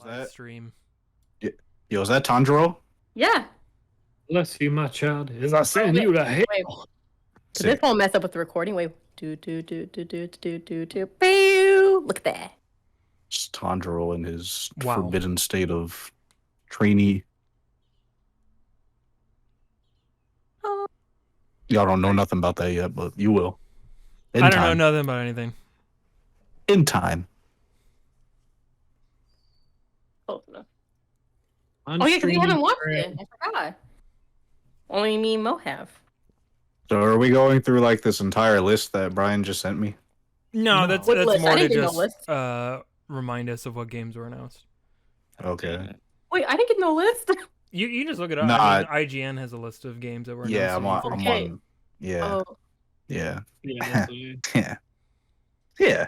that stream. Yo, is that Tanjiro? Yeah. Bless you, my child, as I send you to hell. Wait. This won't mess up with the recording. Wait. Pew. Look at that. It's Tanjiro in his Wow. forbidden state of trainee. Y'all don't know nothing about that yet, but you will. I don't know nothing about anything. In time. Close enough. Oh, yeah, because you haven't watched it. I forgot. Only me and Mo have. So are we going through like this entire list that Brian just sent me? No, that's What list? more I to didn't get no list. just remind us of what games were announced. Okay. Wait, I didn't get no list. You just look it up. Nah, I mean, IGN has a list of games that were announced. Yeah, I'm on. Okay. Yeah. Oh, Yeah. Yeah. Yeah. Yeah.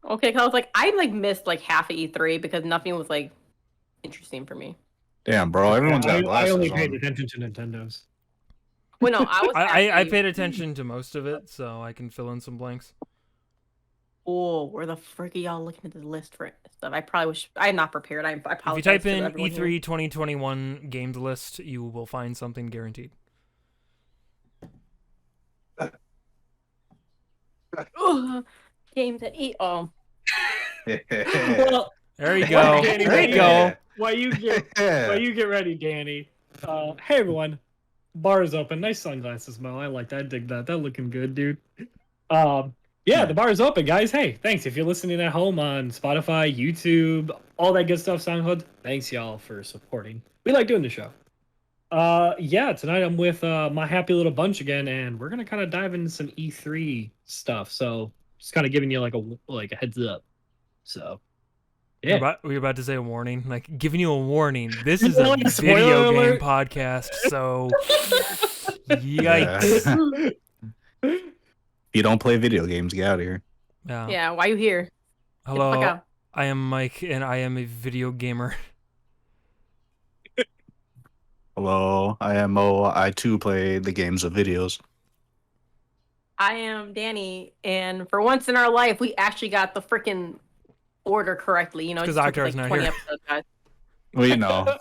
okay, because I was like, I missed like half of E3 because nothing was like interesting for me. Damn, bro. Everyone's got I glasses only paid on. attention to Nintendo's. Well, no, I was. I actually- paid attention to most of it, so I can fill in some blanks. Oh, where the frick are y'all looking at the list for stuff? I probably wish I'm not prepared. I If apologize. you type to in everyone here. E3 2021 games list, you will find something guaranteed. Ugh, games at E. Oh, Well, There you go. Danny, There you go. while you get ready, Danny. Hey everyone, bar is open. Nice sunglasses, Mo. I like that. I dig that. That looking good, dude. Yeah, the bar is open, guys. Hey, thanks if you're listening at home on Spotify, YouTube, all that good stuff. SoundCloud. Thanks y'all for supporting. We like doing the show. Yeah, tonight I'm with my happy little bunch again, and we're gonna kind of dive into some E3 stuff. So just kind of giving you like a heads up. So yeah. We're about to say a warning, like giving you a warning. This is No, a video spoiler game alert. podcast, so yikes. You don't play video games, get out of here. Yeah. yeah. Why you here? Get the fuck Hello, out. I am Mike, and I am a video gamer. Hello, I am Mo. I too play the games of videos. I am Danny, and for once in our life, we actually got the freaking order correctly. You know, it 'Cause just took Akhtar's us, not 20 here. episodes, guys. Well, you know,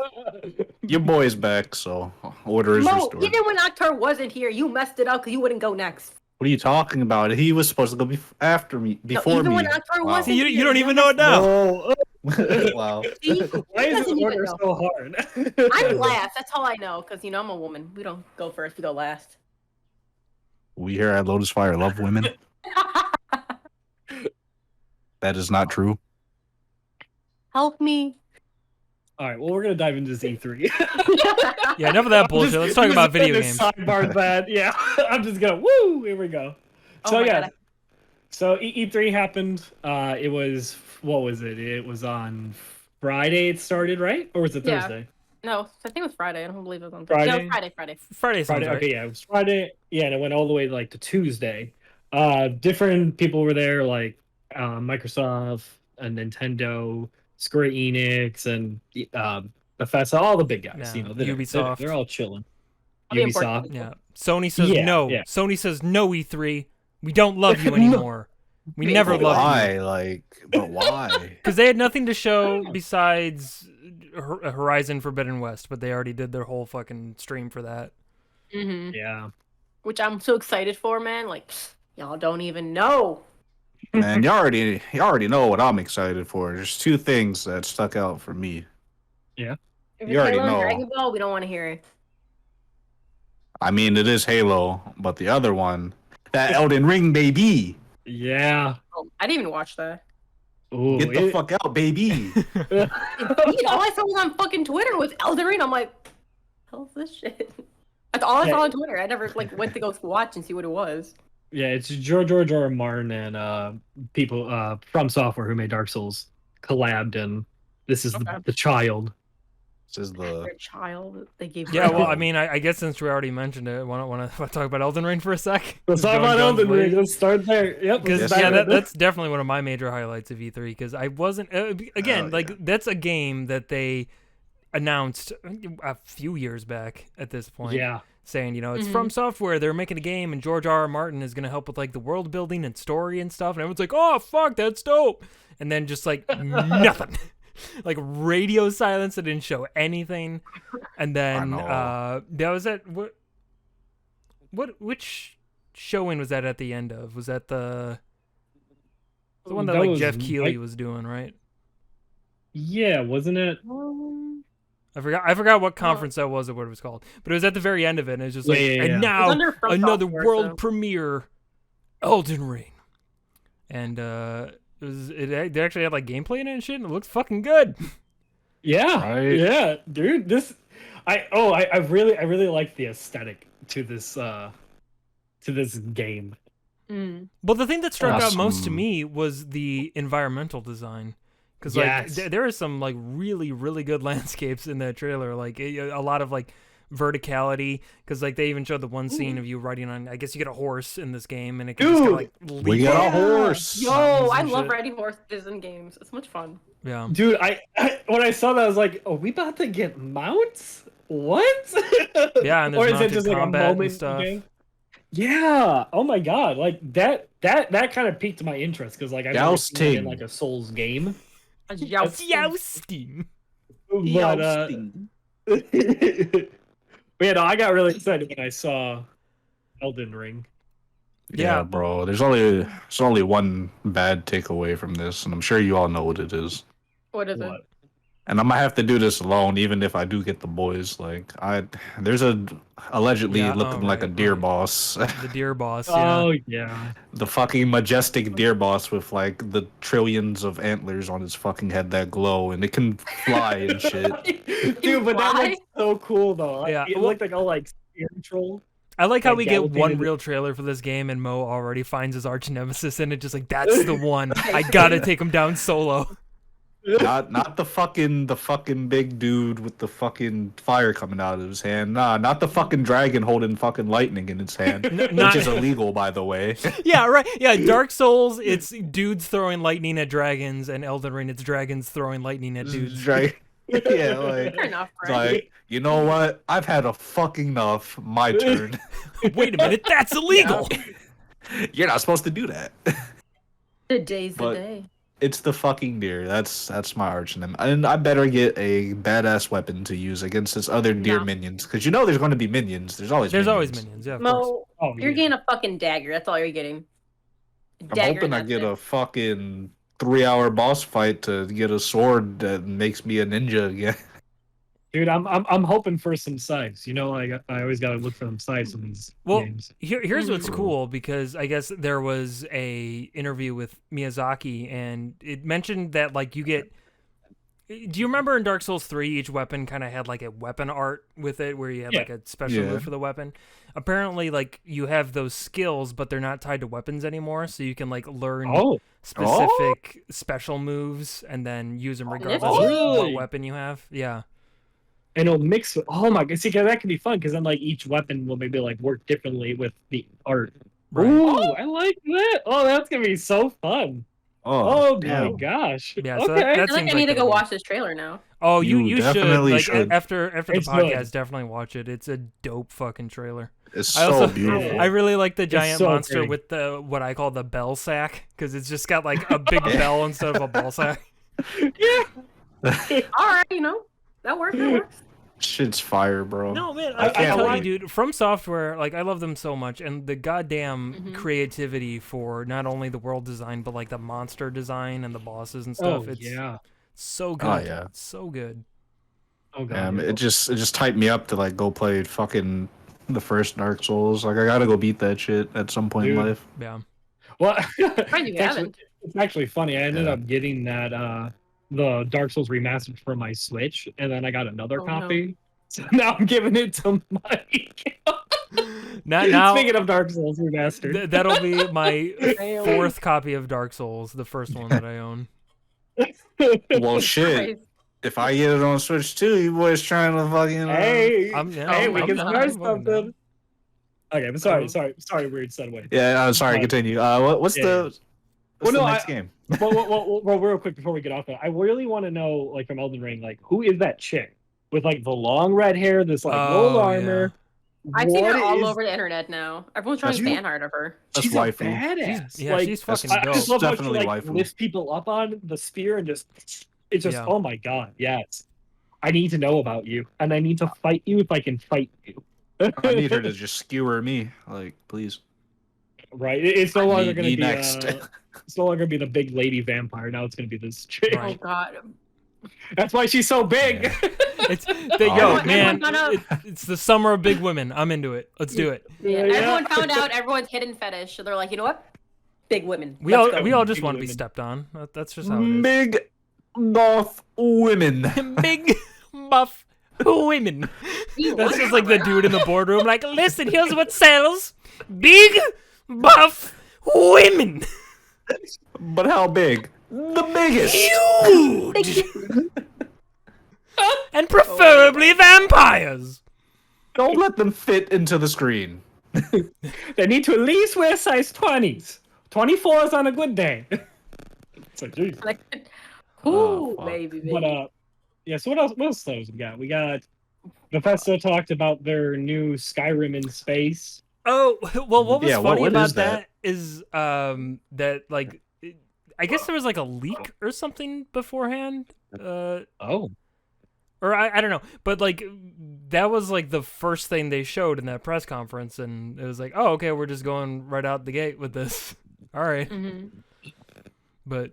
your boy's back, so order is Mo, restored. even when Akhtar wasn't here, you messed it up because you wouldn't go next. What are you talking about? He was supposed to go after me, before even me. when Akhtar Wow. wasn't See, you here, don't even know it now. Oh, Wow. See, why he is this doesn't even order know. so hard? I'm last. That's all I know, because you know I'm a woman. We don't go first. We go last. We here at Lotus Fire love women. That is not true. Help me. All right, well, we're gonna dive into this E3. Yeah, enough of that bullshit. Let's talk about video games. Sidebar that, yeah. I'm just gonna woo. Here we go. Oh So my yeah, God. so E3 happened. It was what was it? It was on Friday. It started, right? Or was it Yeah. Thursday? No, I think it was Friday. I don't believe it was on Thursday. No, it was Friday. Friday sounds Friday. right. Okay, yeah, it was Friday. Yeah, and it went all the way like to Tuesday. Different people were there, like Microsoft and Nintendo, Square Enix, and Bethesda, all the big guys. Yeah, You know, they're, Ubisoft. They're all chilling. All the important Ubisoft. Yeah. Sony says Yeah, no. yeah. Sony says no, E3. We don't love you anymore. We never But loved why? you. Like, but why? Because they had nothing to show besides Horizon Forbidden West, but they already did their whole fucking stream for that. Mm-hmm. Yeah. Which I'm so excited for, man. Like, y'all don't even know. Man, you already know what I'm excited for. There's two things that stuck out for me. If You it's already Halo and know. Dragon Ball, we don't want to hear it. I mean, it is Halo, but the other one, that Elden Ring, baby. Yeah. Oh, I didn't even watch that. Ooh, Get the fuck out, baby. All I saw was on fucking Twitter was Elden Ring. I'm like, hell's this shit? That's all I saw on Twitter. I never went to go watch and see what it was. Yeah, it's George R. R. Martin and people from Software who made Dark Souls collabed, and this is Okay. the child. This is Their child, they gave. Yeah, well, her- I mean, I guess since we already mentioned it, want to talk about Elden Ring for a sec? Let's talk Going about guns Elden Ring. blazing. Let's start there. Yep. Because let's yeah, dive in. that's definitely one of my major highlights of E3. Because I wasn't again Oh, like yeah. that's a game that they announced a few years back at this point. Yeah. Saying, you know, it's Mhm. from Software. They're making a game, and George R. R. Martin is gonna help with like the world building and story and stuff. And everyone's like, "Oh fuck, that's dope!" And then just like nothing. like radio silence. It didn't show anything, and then know. that was at which showing was that at the end of? Was that the one that like was Jeff Keighley was doing, right? Yeah, wasn't it? I forgot what conference that was or what it was called, but it was at the very end of it, and it was just like, Yeah. and It's now under From another Software, world so- premiere, Elden Ring, and it actually had like gameplay in it and shit, and it looked fucking good. Yeah, Right? yeah, dude. I really like the aesthetic to this game. Mm. But the thing that struck out most to Awesome. me was the environmental design. Because like Yes. there is some like really really good landscapes in that trailer, like a lot of like verticality. Because like they even showed the one scene of you riding on, I guess you get a horse in this game, and it can just kinda, like leap We got a up. horse. Yo, Mountains I and love shit. riding horses in games. It's much fun. Yeah. Dude, I when I saw that, I was like, "Are we about to get mounts? What?" Yeah, and or there's is it mounted just like a combat and moment in the stuff. game? Yeah. Oh my god, like that kind of piqued my interest because like I've never seen that in Jousting. like a Souls game. Jousting. But but yeah, no, I got really excited when I saw Elden Ring. Yeah. Yeah, bro. There's only one bad takeaway from this, and I'm sure you all know what it is. What is What? it? And I'm gonna have to do this alone, even if I do get the boys. Like, there's a allegedly Yeah, looking like a right, deer right. boss, The deer boss. Yeah. Oh yeah. the fucking majestic deer boss with like the trillions of antlers on his fucking head that glow, and it can fly and shit. Dude, but that Why? looks so cool though. Yeah, It well- looked like all like spiritual. I like how Like we get one galloping. real trailer for this game, and Mo already finds his arch nemesis in it. Just like that's the one. I gotta take him down solo. Not the fucking big dude with the fucking fire coming out of his hand. Nah, not the fucking dragon holding fucking lightning in its hand, not- which is illegal, by the way. Yeah, right. Yeah, Dark Souls, it's dudes throwing lightning at dragons, and Elden Ring, it's dragons throwing lightning at dudes. Right? Yeah, like, Fair enough, it's right? like, you know what? I've had a fucking enough. My turn. Wait a minute, that's illegal. You're not supposed to do that. Today's the but- day. It's the fucking deer. That's my arch name, and I better get a badass weapon to use against this other deer No. minions, because you know there's going to be minions. There's always Always minions. Yeah, of course. Mo, Oh, you're yeah. getting a fucking dagger. That's all you're getting. I'm Dagger, hoping I that's get it. a fucking 3-hour boss fight to get a sword that makes me a ninja again. Dude, I'm hoping for some sides. You know, I always gotta look for them sides in these Well, games. Here's what's cool, because I guess there was a interview with Miyazaki, and it mentioned that like you get. Do you remember in Dark Souls 3, each weapon kind of had like a weapon art with it, where you had Yeah. like a special Yeah. move for the weapon? Apparently, like you have those skills, but they're not tied to weapons anymore, so you can like learn Oh, specific special moves and then use them regardless of Really? what weapon you have. Yeah. and it'll mix with. Oh my god, see, 'cause that can be fun because then like each weapon will maybe like work differently with the art. Right. Ooh, I like that. Oh, that's gonna be so fun. Oh, my damn. gosh. Yeah, so okay. that I feel like seems I need to it'll go be- watch this trailer now. Oh, you You should. definitely Like should. after the It's podcast, good. definitely watch it. It's a dope fucking trailer. It's I so also beautiful. I really like the giant so monster pretty. with the what I call the bell sack, because it's just got like a big bell instead of a ball sack. Yeah. All right, you know that works. That works. Shit's fire, bro. No man, I I can't tell wait. you, dude. From Software, like I love them so much, and the goddamn Mhm. creativity for not only the world design, but like the monster design and the bosses and Oh stuff. It's yeah. so good. Oh, yeah. So good. Oh god. It just hyped me up to like go play fucking the first Dark Souls. Like I gotta go beat that shit at some point Dude. in life. Yeah. Well, Surprised you it's haven't. it's actually funny. I ended Yeah. up getting that the Dark Souls remastered for my Switch, and then I got another Oh, no. copy. So now I'm giving it to Mike. Now Speaking of Dark Souls remastered, that'll be my Fail. 4th copy of Dark Souls, the first one that I own. Well, shit. Christ. If I get it on Switch too, you boys trying to fucking. hey, I'm- yeah, hey, I'm- we I'm can down, start I'm fucking something. down. Okay, but sorry, weird segue. Yeah, sorry. Fine. Continue. What's Yeah. the Well, no, next game? well, real quick before we get off that, I really want to know, like, from Elden Ring, like, who is that chick with like the long red hair, this like gold Oh, armor? I've seen her What all is- over the internet now. Everyone's trying That's to you? fan art of her. That's She's a waifu. badass. Yeah, like, she's fucking I dope. just love how she Definitely like waifu. lifts people up on the spear and just It's just, Yeah. oh my god, yes. I need to know about you, and I need to fight you if I can fight you. I need her to just skewer me, like, please. Right? It's no longer going Me to be next. it's no longer going to be the big lady vampire. Now it's going to be this chick. Oh Right. god. That's why she's so big. Yeah. It's Everyone- man, everyone found out. it's the summer of big women. I'm into it. Let's do it. Yeah, Yeah. everyone found out everyone's hidden fetish. So they're like, you know what? Big women. We Let's all go. just Big want to be women. stepped on. That's just how it is. Big North women. Big buff women. That's just like the dude in the boardroom. Like, listen, here's what sells: big buff women. But how big? The biggest. Huge. And preferably vampires. Don't let them fit into the screen. They need to at least wear size 20s. 24s on a good day. It's like, geez. Like, Oh, ooh, fuck. baby, baby. But yeah. So what else? What else we got? We got Bethesda talked about their new Skyrim in space. Oh, well, what was Yeah, funny what about is that? that is that like I guess there was like a leak or something beforehand. Oh. Or I don't know, but like that was like the first thing they showed in that press conference, and it was like, oh, okay, we're just going right out the gate with this. All right, Mhm. but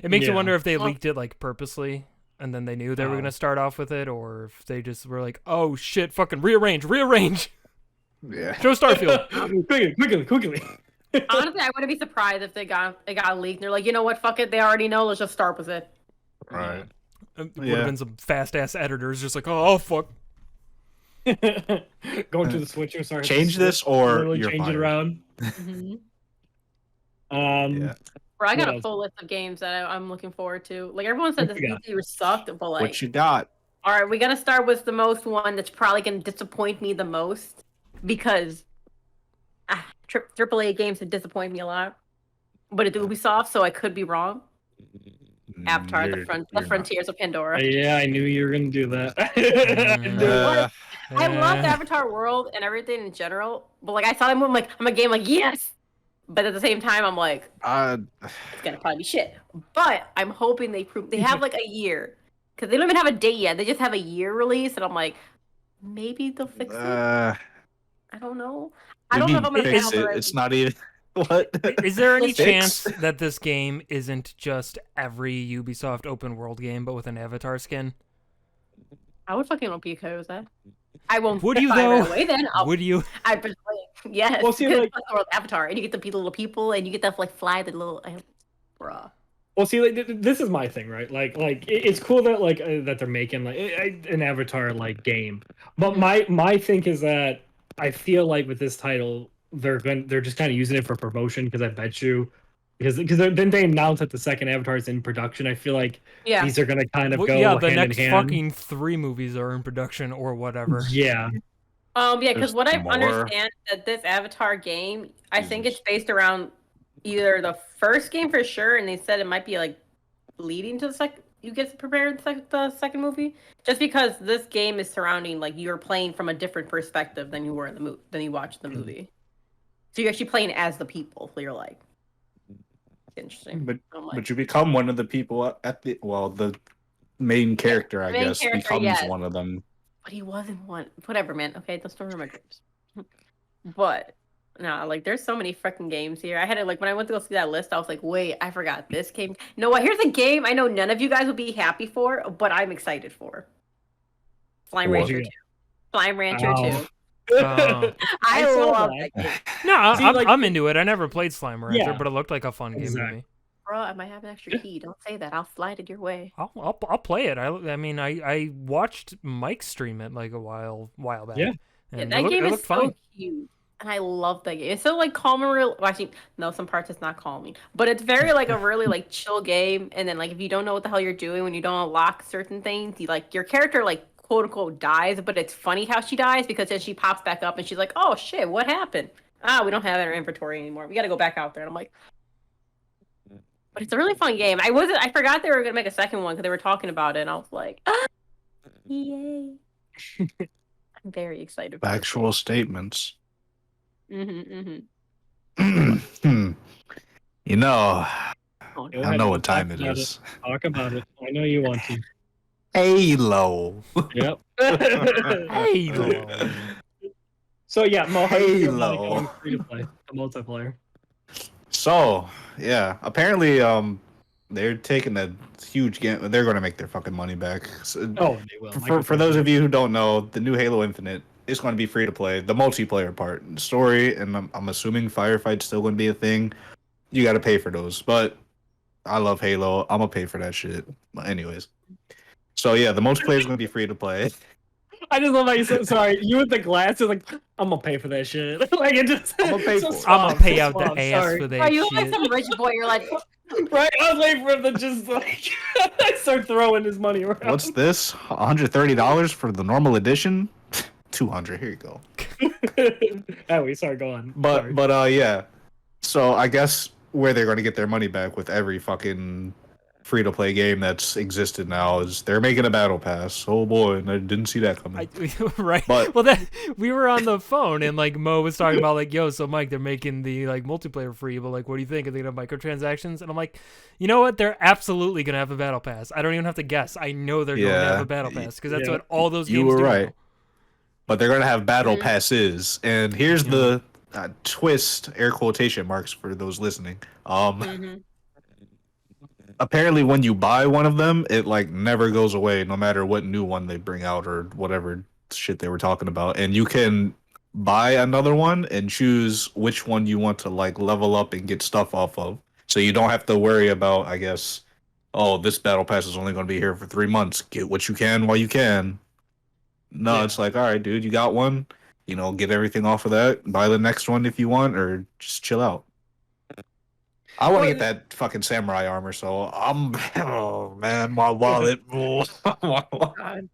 it makes you Yeah. wonder if they Well- leaked it like purposely, and then they knew they were Oh. gonna start off with it, or if they just were like, oh shit, fucking rearrange, Yeah. Joe Starfield. Quickly. Honestly, I wouldn't be surprised if it got leaked. And they're like, you know what? Fuck it. They already know. Let's just start with it. Right. Would have Yeah. been some fast ass editors just like, oh fuck. Going to the switcher. Sorry. Change this or literally you're change it fired. around. Mhm. Yeah. Bro, I got What a else? full list of games that I'm looking forward to. Like everyone said, What this you got? E3 sucked, but like, What you got? all right, we're gonna start with the most one that's probably gonna disappoint me the most because AAA games have disappointed me a lot. But it's Ubisoft, so I could be wrong. Avatar: You're The not. Frontiers of Pandora. Yeah, I knew you were gonna do that. I love the Avatar world and everything in general, but like I saw that movie, I'm a game like yes, but at the same time I'm like it's gonna probably be shit. But I'm hoping they have like a year because they don't even have a date yet. They just have a year release, and I'm like maybe they'll fix it. I don't know. I don't know if I'm gonna fix fail it. the It's not even what. Is there any Fix? chance that this game isn't just every Ubisoft open world game, but with an Avatar skin? I would fucking be okay with that. I won't. Would you, buy it though? Right away, then Would you? I just yes. Well, see, because like- it's the world Avatar, and you get to be the little people, and you get to like fly the little. Bruh. Well, see, like this is my thing, right? Like it's cool that that they're making like an Avatar like game, but my thing is that I feel like with this title they're just kind of using it for promotion because I bet you because then they announced that the second Avatar is in production. I feel like Yeah. these are gonna kind of Well, go yeah, the hand next in hand. fucking 3 movies are in production or whatever. Yeah, Yeah, because There's what I more. understand that this Avatar game, I think Jesus. it's based around either the first game for sure, and they said it might be like leading to the second. You get prepared the second movie, just because this game is surrounding like you're playing from a different perspective than you were in the movie than you watched the movie. So you're actually playing as the people. So you're like, interesting. But I'm like, but you become one of the people at the main character, I main guess, character, becomes yes. one of them. but he wasn't one. Whatever, man. Okay, don't storm my dreams. But no, like there's so many freaking games here. I had to like when I went to go see that list, I was like, wait, I forgot this game. You know what? Here's a game I know none of you guys will be happy for, but I'm excited for. Slime What? Rancher 2. Slime Rancher Oh. 2. Oh. I saw love that. that game. No, See, I'm, like- I'm into it. I never played Slime Rancher, Yeah. but it looked like a fun game to Exactly. me. Bro, I might have an extra key. Don't say that. I'll slide it your way. I'll play it. I mean, I watched Mike stream it like a while back. Yeah. Yeah, And that it game is looked so fun. cute. And I love that game. It's so like calm and real. Well, actually, no, some parts it's not calming, but it's very like a really like chill game. And then like if you don't know what the hell you're doing when you don't unlock certain things, you like your character like quote unquote dies, but it's funny how she dies because then she pops back up and she's like, oh shit, what happened? We don't have it in our inventory anymore. We got to go back out there. And I'm like, but it's a really fun game. I forgot they were gonna make a second one because they were talking about it, and I was like, yay! I'm very excited. For Factual statements. Mm-hmm, mm-hmm. You know, Oh, I don't know what time it is. Talk about it. I know you want to. Halo. Yep. Halo. So yeah, Mo, how do you feel about it Halo. going free to play, the multiplayer? So yeah, apparently they're taking a huge gamble. They're going to make their fucking money back. So, Oh, they will. for those of you who don't know, the new Halo Infinite is going to be free to play. The multiplayer part, the story, and I'm assuming Firefight's still going to be a thing. You got to pay for those, but I love Halo. I'm gonna pay for that shit. But anyways, so yeah, the multiplayer is going to be free to play. I just love how you said, sorry, you with the glasses, like, I'm gonna pay for that shit. Like, it just, I'm gonna pay for it. I'm gonna pay out the ass sorry. for Oh, that you look like shit. some rich boy. You're like, Right? I was waiting for him to just, like, start throwing his money around. What's this? $130 for the normal edition? 200. Here you go. Anyway, sorry, go on. But Sorry. yeah. So I guess where they're going to get their money back with every fucking free to play game that's existed now is they're making a battle pass. Oh boy, and I didn't see that coming. Right. But- Well, that we were on the phone and like Mo was talking about like, yo, so Mike, they're making the like multiplayer free, but like, what do you think? Are they gonna have microtransactions? And I'm like, you know what? They're absolutely gonna have a battle pass. I don't even have to guess. I know they're going to have Yeah. a battle pass because that's Yeah. what all those You games were do. right. now. But they're going to have battle Mhm. passes, and here's the twist, air quotation marks for those listening. mhm. Apparently when you buy one of them, it like never goes away no matter what new one they bring out or whatever shit they were talking about. And you can buy another one and choose which one you want to like level up and get stuff off of. So you don't have to worry about, I guess, oh, this battle pass is only going to be here for 3 months. Get what you can while you can. No, Yeah. it's like, all right, dude, you got one. You know, get everything off of that. Buy the next one if you want, or just chill out. I want to Well, get that fucking samurai armor, so I'm. Oh man, my wallet. God.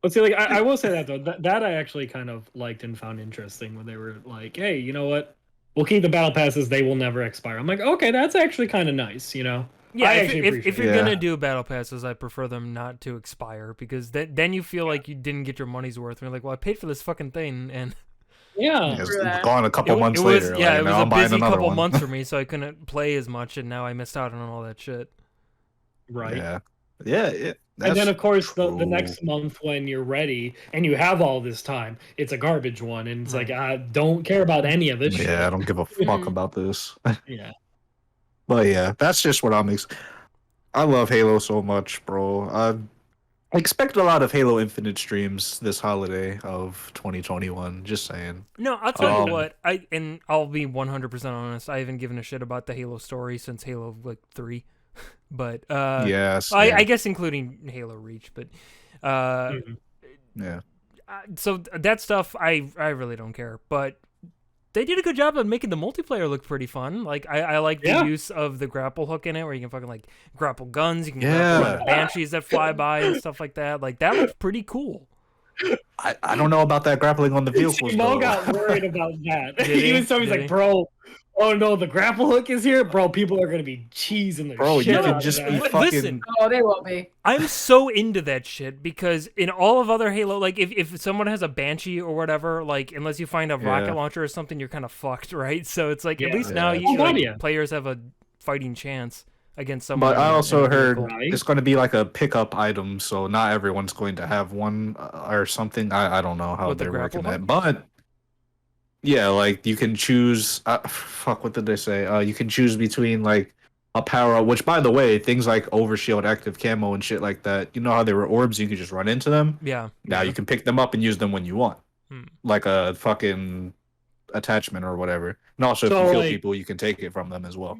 But see, like, I will say that though, that I actually kind of liked and found interesting when they were like, hey, you know what? We'll keep the battle passes; they will never expire. I'm like, okay, that's actually kind of nice, you know. Yeah, I if, actually if appreciate you're it. gonna Yeah. do battle passes, I prefer them not to expire because then you feel like you didn't get your money's worth. And you're like, well, I paid for this fucking thing, and Yeah. It's True that. gone a couple months it was later. yeah, like, it was now a I'm buying busy another couple one. months for me, so I couldn't play as much, and now I missed out on all that shit. Right. Yeah. And then, of course, the true. next month when you're ready and you have all this time, it's a garbage one, and it's like, I don't care about any of this shit. Yeah, I don't give a fuck Mhm. about this. Yeah. But yeah, that's just what I'm. I love Halo so much, bro. I expect a lot of Halo Infinite streams this holiday of 2021. Just saying. No, I'll tell you Um, what. I'll be 100% honest. I haven't given a shit about the Halo story since Halo like 3, but Yes. I guess including Halo Reach, but Mhm. Yeah. so that stuff I really don't care, but they did a good job of making the multiplayer look pretty fun. Like I like the Yeah. use of the grapple hook in it, where you can fucking like grapple guns, you can Yeah. grapple banshees that fly by and stuff like that. Like that looks pretty cool. I don't know about that grappling on the vehicles. See, Mo though. got worried about that. Did he he? was so he's Did like, he? bro, oh no, the grapple hook is here, bro. People are gonna be cheesing the Bro, shit you out can of just that. be But fucking. listen, Oh, they will be. I'm so into that shit because in all of other Halo, like if someone has a Banshee or whatever, like unless you find a rocket Yeah. launcher or something, you're kind of fucked, right? So it's like at Yeah. least now Yeah, you true. like, Yeah. players have a fighting chance against someone. But I in a also heard vehicle. Right. it's going to be like a pickup item, so not everyone's going to have one or something. I don't know how With the they're grapple working that, hook? but yeah, like you can choose. Fuck, what did they say? You can choose between like a power up, which by the way, things like overshield, active camo, and shit like that. You know how they were orbs? You could just run into them. Yeah. Now you can pick them up and use them when you want, Hmm. like a fucking attachment or whatever. And also, So, if you kill like- people, you can take it from them as well.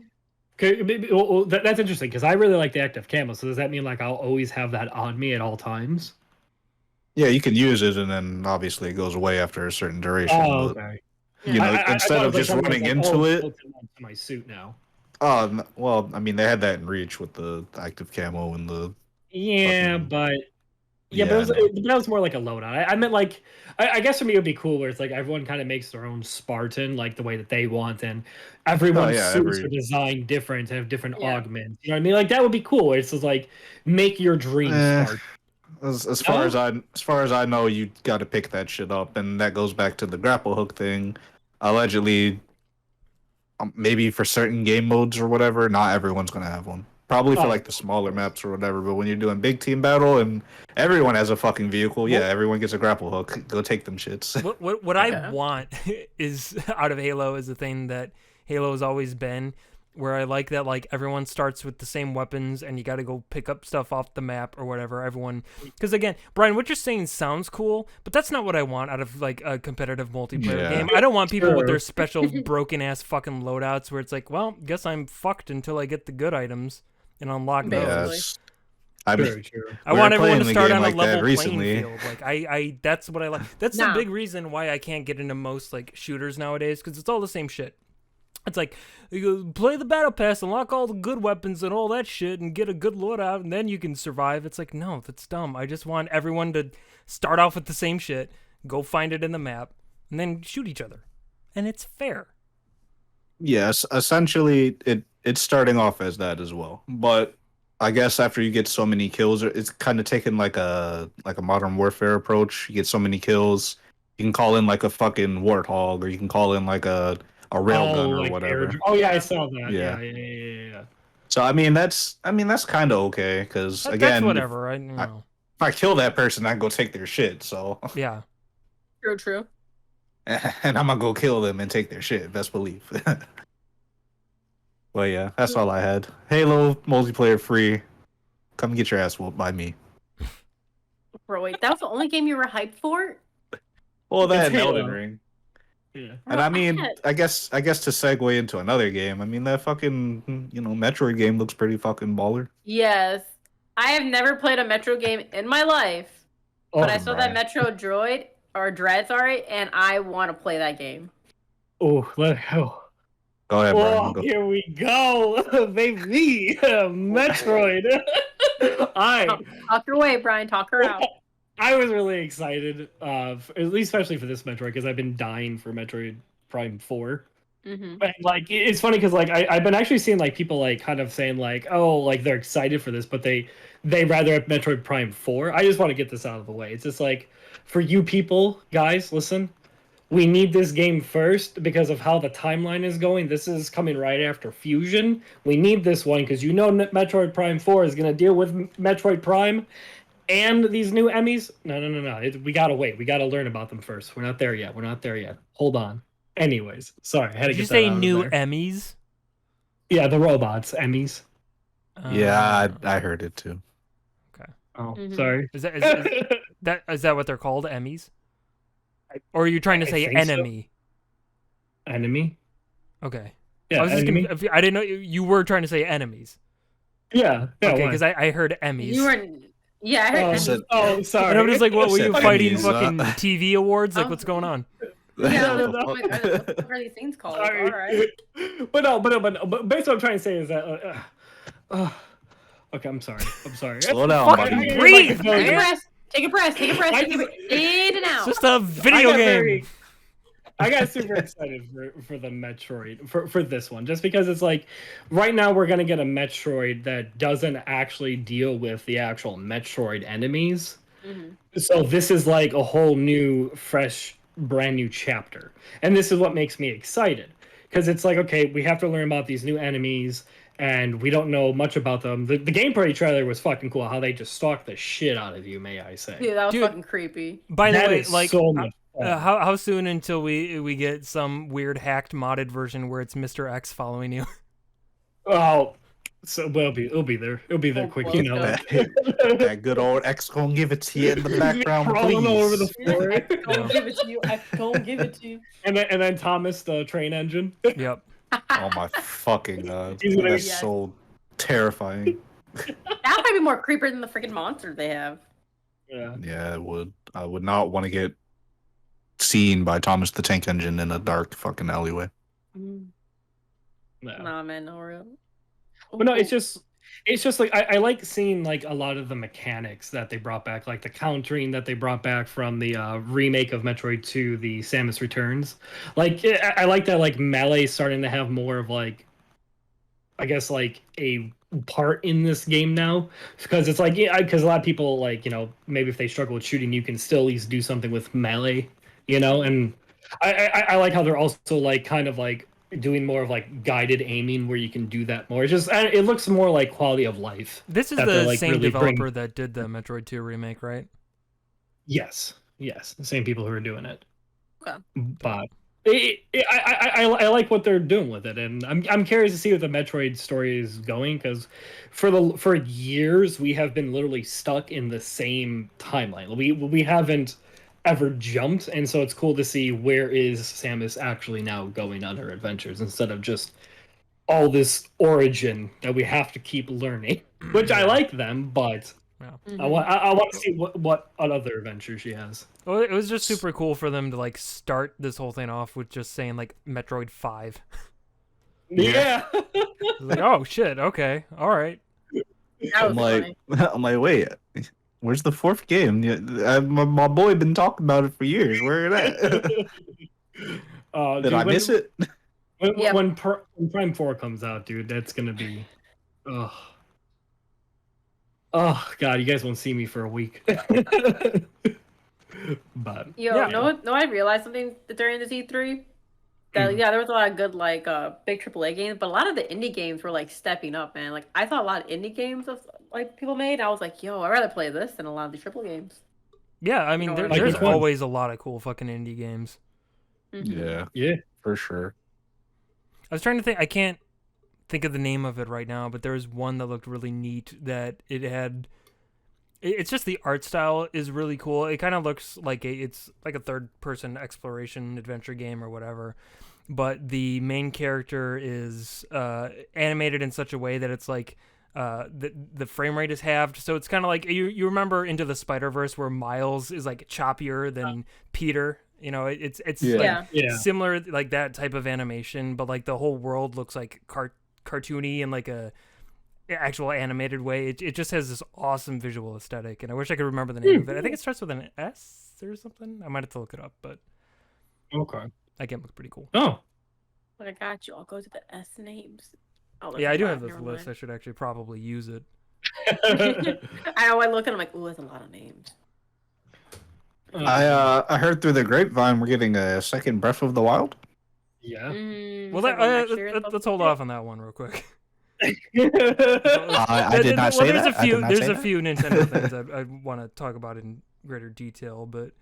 Okay, well, that's interesting because I really like the active camo. So does that mean like I'll always have that on me at all times? Yeah, you can use it, and then obviously it goes away after a certain duration. Oh, but, okay. You know, I instead thought of it was just like something running like, into oh, it. built into my suit now. Well, I mean, they had that in Reach with the active camo and the. Yeah, Fucking- but yeah, but I know. that was more like a loadout. I meant like, I guess for me it would be cool where it's like everyone kind of makes their own Spartan like the way that they want, and everyone's yeah, suits every- are designed different and have different Yeah. augments. You know what I mean? Like that would be cool. It's just like make your dream Eh, Spartan. As far as I know, you got to pick that shit up, and that goes back to the grapple hook thing. Allegedly, maybe for certain game modes or whatever, not everyone's gonna have one. Probably for Oh, like the smaller maps or whatever. But when you're doing big team battle and everyone has a fucking vehicle, yeah, everyone gets a grapple hook. Go take them shits. What Yeah. I want is out of Halo is the thing that Halo has always been, where I like that like everyone starts with the same weapons and you got to go pick up stuff off the map or whatever. Everyone, because again, Brian, what you're saying sounds cool, but that's not what I want out of like a competitive multiplayer Yeah. game. I don't want people with Sure. their special broken ass fucking loadouts where it's like, well, guess I'm fucked until I get the good items and unlock those. Basically. Yes. I mean, Sure. I We want were everyone to playing the start game on a like that level playing recently. field. Like I that's what I like. That's the Nah. big reason why I can't get into most like shooters nowadays, because it's all the same shit. It's like you go play the battle pass, unlock all the good weapons and all that shit, and get a good loadout, and then you can survive. It's like, no, that's dumb. I just want everyone to start off with the same shit, go find it in the map, and then shoot each other, and it's fair. yes, essentially it's starting off as that as well. But I guess after you get so many kills, it's kind of taken like a modern warfare approach. You get so many kills, you can call in like a fucking warthog, or you can call in like a railgun or like whatever. Oh yeah, I saw that. Yeah. Yeah. So I mean that's kind of okay because That's again, whatever. I know. if I kill that person, I can go take their shit. So Yeah. True. and I'm gonna go kill them and take their shit. Best believe. Well, yeah, that's all I had. Halo multiplayer free. Come get your ass whooped by me. Bro, wait, that was the only game you were hyped for? Well, that It's and Elden Halo. Ring. Yeah. And Bro, I mean, had- I guess to segue into another game. I mean, that fucking Metroid game looks pretty fucking baller. Yes. I have never played a Metro game in my life, but I Oh, saw that Metro Dread, sorry, and I want to play that game. oh, let go. Go ahead, Brian. Oh, Go. here we go, baby. Metroid. Talk your way, Brian. Talk her out. I was really excited, at least especially for this Metroid, because I've been dying for Metroid Prime 4. Mm-hmm. And, like, it's funny because like I've been actually seeing like people like kind of saying like, oh, like they're excited for this, but they rather have Metroid Prime 4. I just want to get this out of the way. It's just like, for you people, guys, listen. We need this game first because of how the timeline is going. This is coming right after Fusion. We need this one because Metroid Prime 4 is going to deal with Metroid Prime and these new Emmys. No. We got to wait. We got to learn about them first. We're not there yet. Hold on. Anyways, sorry. I had to Did get you that say out of new there. Emmys? Yeah, the robots, Emmys. Yeah, I heard it too. Oh, Mhm. sorry. Is that what they're called, Emmys? Or are you trying to I say think so. enemy? Enemy? Okay. Yeah, I was just enemy. I didn't know you were trying to say enemies. Yeah. Okay, why? because I heard Emmys. You were, yeah, I heard. Oh, said- sorry. And I'm just like, what were you Said fighting? Emmys, Fucking huh? TV awards? Like, Oh. what's going on? Yeah, No, what no. what are these things called? Sorry. All right. But basically what I'm trying to say is that okay, I'm sorry. Slow down, Fucking buddy. breathe, Take a man. breath. Take a breath. Take a breath. I Take a breath. In and It's out. just a video game. I got super excited for the Metroid for this one, just because it's like right now we're gonna get a Metroid that doesn't actually deal with the actual Metroid enemies. Mhm. So this is like a whole new, fresh, brand new chapter, and this is what makes me excited because it's like, okay, we have to learn about these new enemies, and we don't know much about them. The gameplay trailer was fucking cool. How they just stalked the shit out of you, may I say? Dude, that was Dude. fucking creepy. By the That way, is like, so much fun. how soon until we get some weird hacked modded version where it's Mr. X following you? Oh, so it'll be there. It'll be there Oh, quick, well, you know. That good old X gonna give it to you in the background, Crawling all over the please. floor. Don't give it to you. I don't give it to you. And then Thomas, the train engine. Yep. Oh my fucking god, He's gonna- that's Yes. so terrifying. That might be more creepier than the freaking monster they have. Yeah. Yeah, it would. I would not want to get seen by Thomas the Tank Engine in a dark fucking alleyway. Yeah. Nah, man, no real. But no, it's just like I like seeing like a lot of the mechanics that they brought back, like the countering that they brought back from the remake of Metroid 2, the Samus Returns. Like I like that like melee starting to have more of like, I guess like a part in this game now, because it's like, yeah, because a lot of people like, you know, maybe if they struggle with shooting, you can still at least do something with melee, you know. And I like how they're also like kind of like doing more of like guided aiming where you can do that more. It's just it looks more like quality of life. This is that they're, the like, same really developer that did the Metroid 2 remake, right? Yes, the same people who are doing it. Okay. But I like what they're doing with it, and I'm curious to see what the Metroid story is going, because for years we have been literally stuck in the same timeline. We haven't ever jumped, and so it's cool to see where is Samus actually now going on her adventures instead of just all this origin that we have to keep learning. Which I like them, but I want to see what other adventures she has. Well, it was just super cool for them to like start this whole thing off with just saying like Metroid 5. Yeah. Like, oh shit, okay, all right. That was funny. I'm like, wait, where's the fourth game? My boy been talking about it for years. Where it at? Did I miss it? When Prime 4 comes out, dude, that's gonna be, oh god, you guys won't see me for a week. But no, I realized something during this E3. That there was a lot of good like big AAA games, but a lot of the indie games were like stepping up, man. Like I saw a lot of indie games of like people made. I was like, yo, I'd rather play this than a lot of the AAA games. Yeah, I mean, there's always a lot of cool fucking indie games. Yeah, for sure. I was trying to think. I can't think of the name of it right now, but there was one that looked really neat. That it had. It's just the art style is really cool. It kind of looks like it's like a third-person exploration adventure game or whatever, but the main character is animated in such a way that it's like the frame rate is halved. So it's kind of like you remember Into the Spider-Verse where Miles is like choppier than Peter. You know, it's like similar like that type of animation, but like the whole world looks like cartoony and like a actual animated way. It just has this awesome visual aesthetic, and I wish I could remember the name of it. I think it starts with an S or something. I might have to look it up, but okay, that game looks pretty cool. Oh, I got you. I'll go to the S names. Yeah, I do have this list. I should actually probably use it. I know. I look and I'm like, ooh, that's a lot of names. I heard through the grapevine we're getting a second Breath of the Wild. Yeah. Well, let's hold off on that one real quick. I did not say that. There's a few Nintendo things I want to talk about in greater detail, but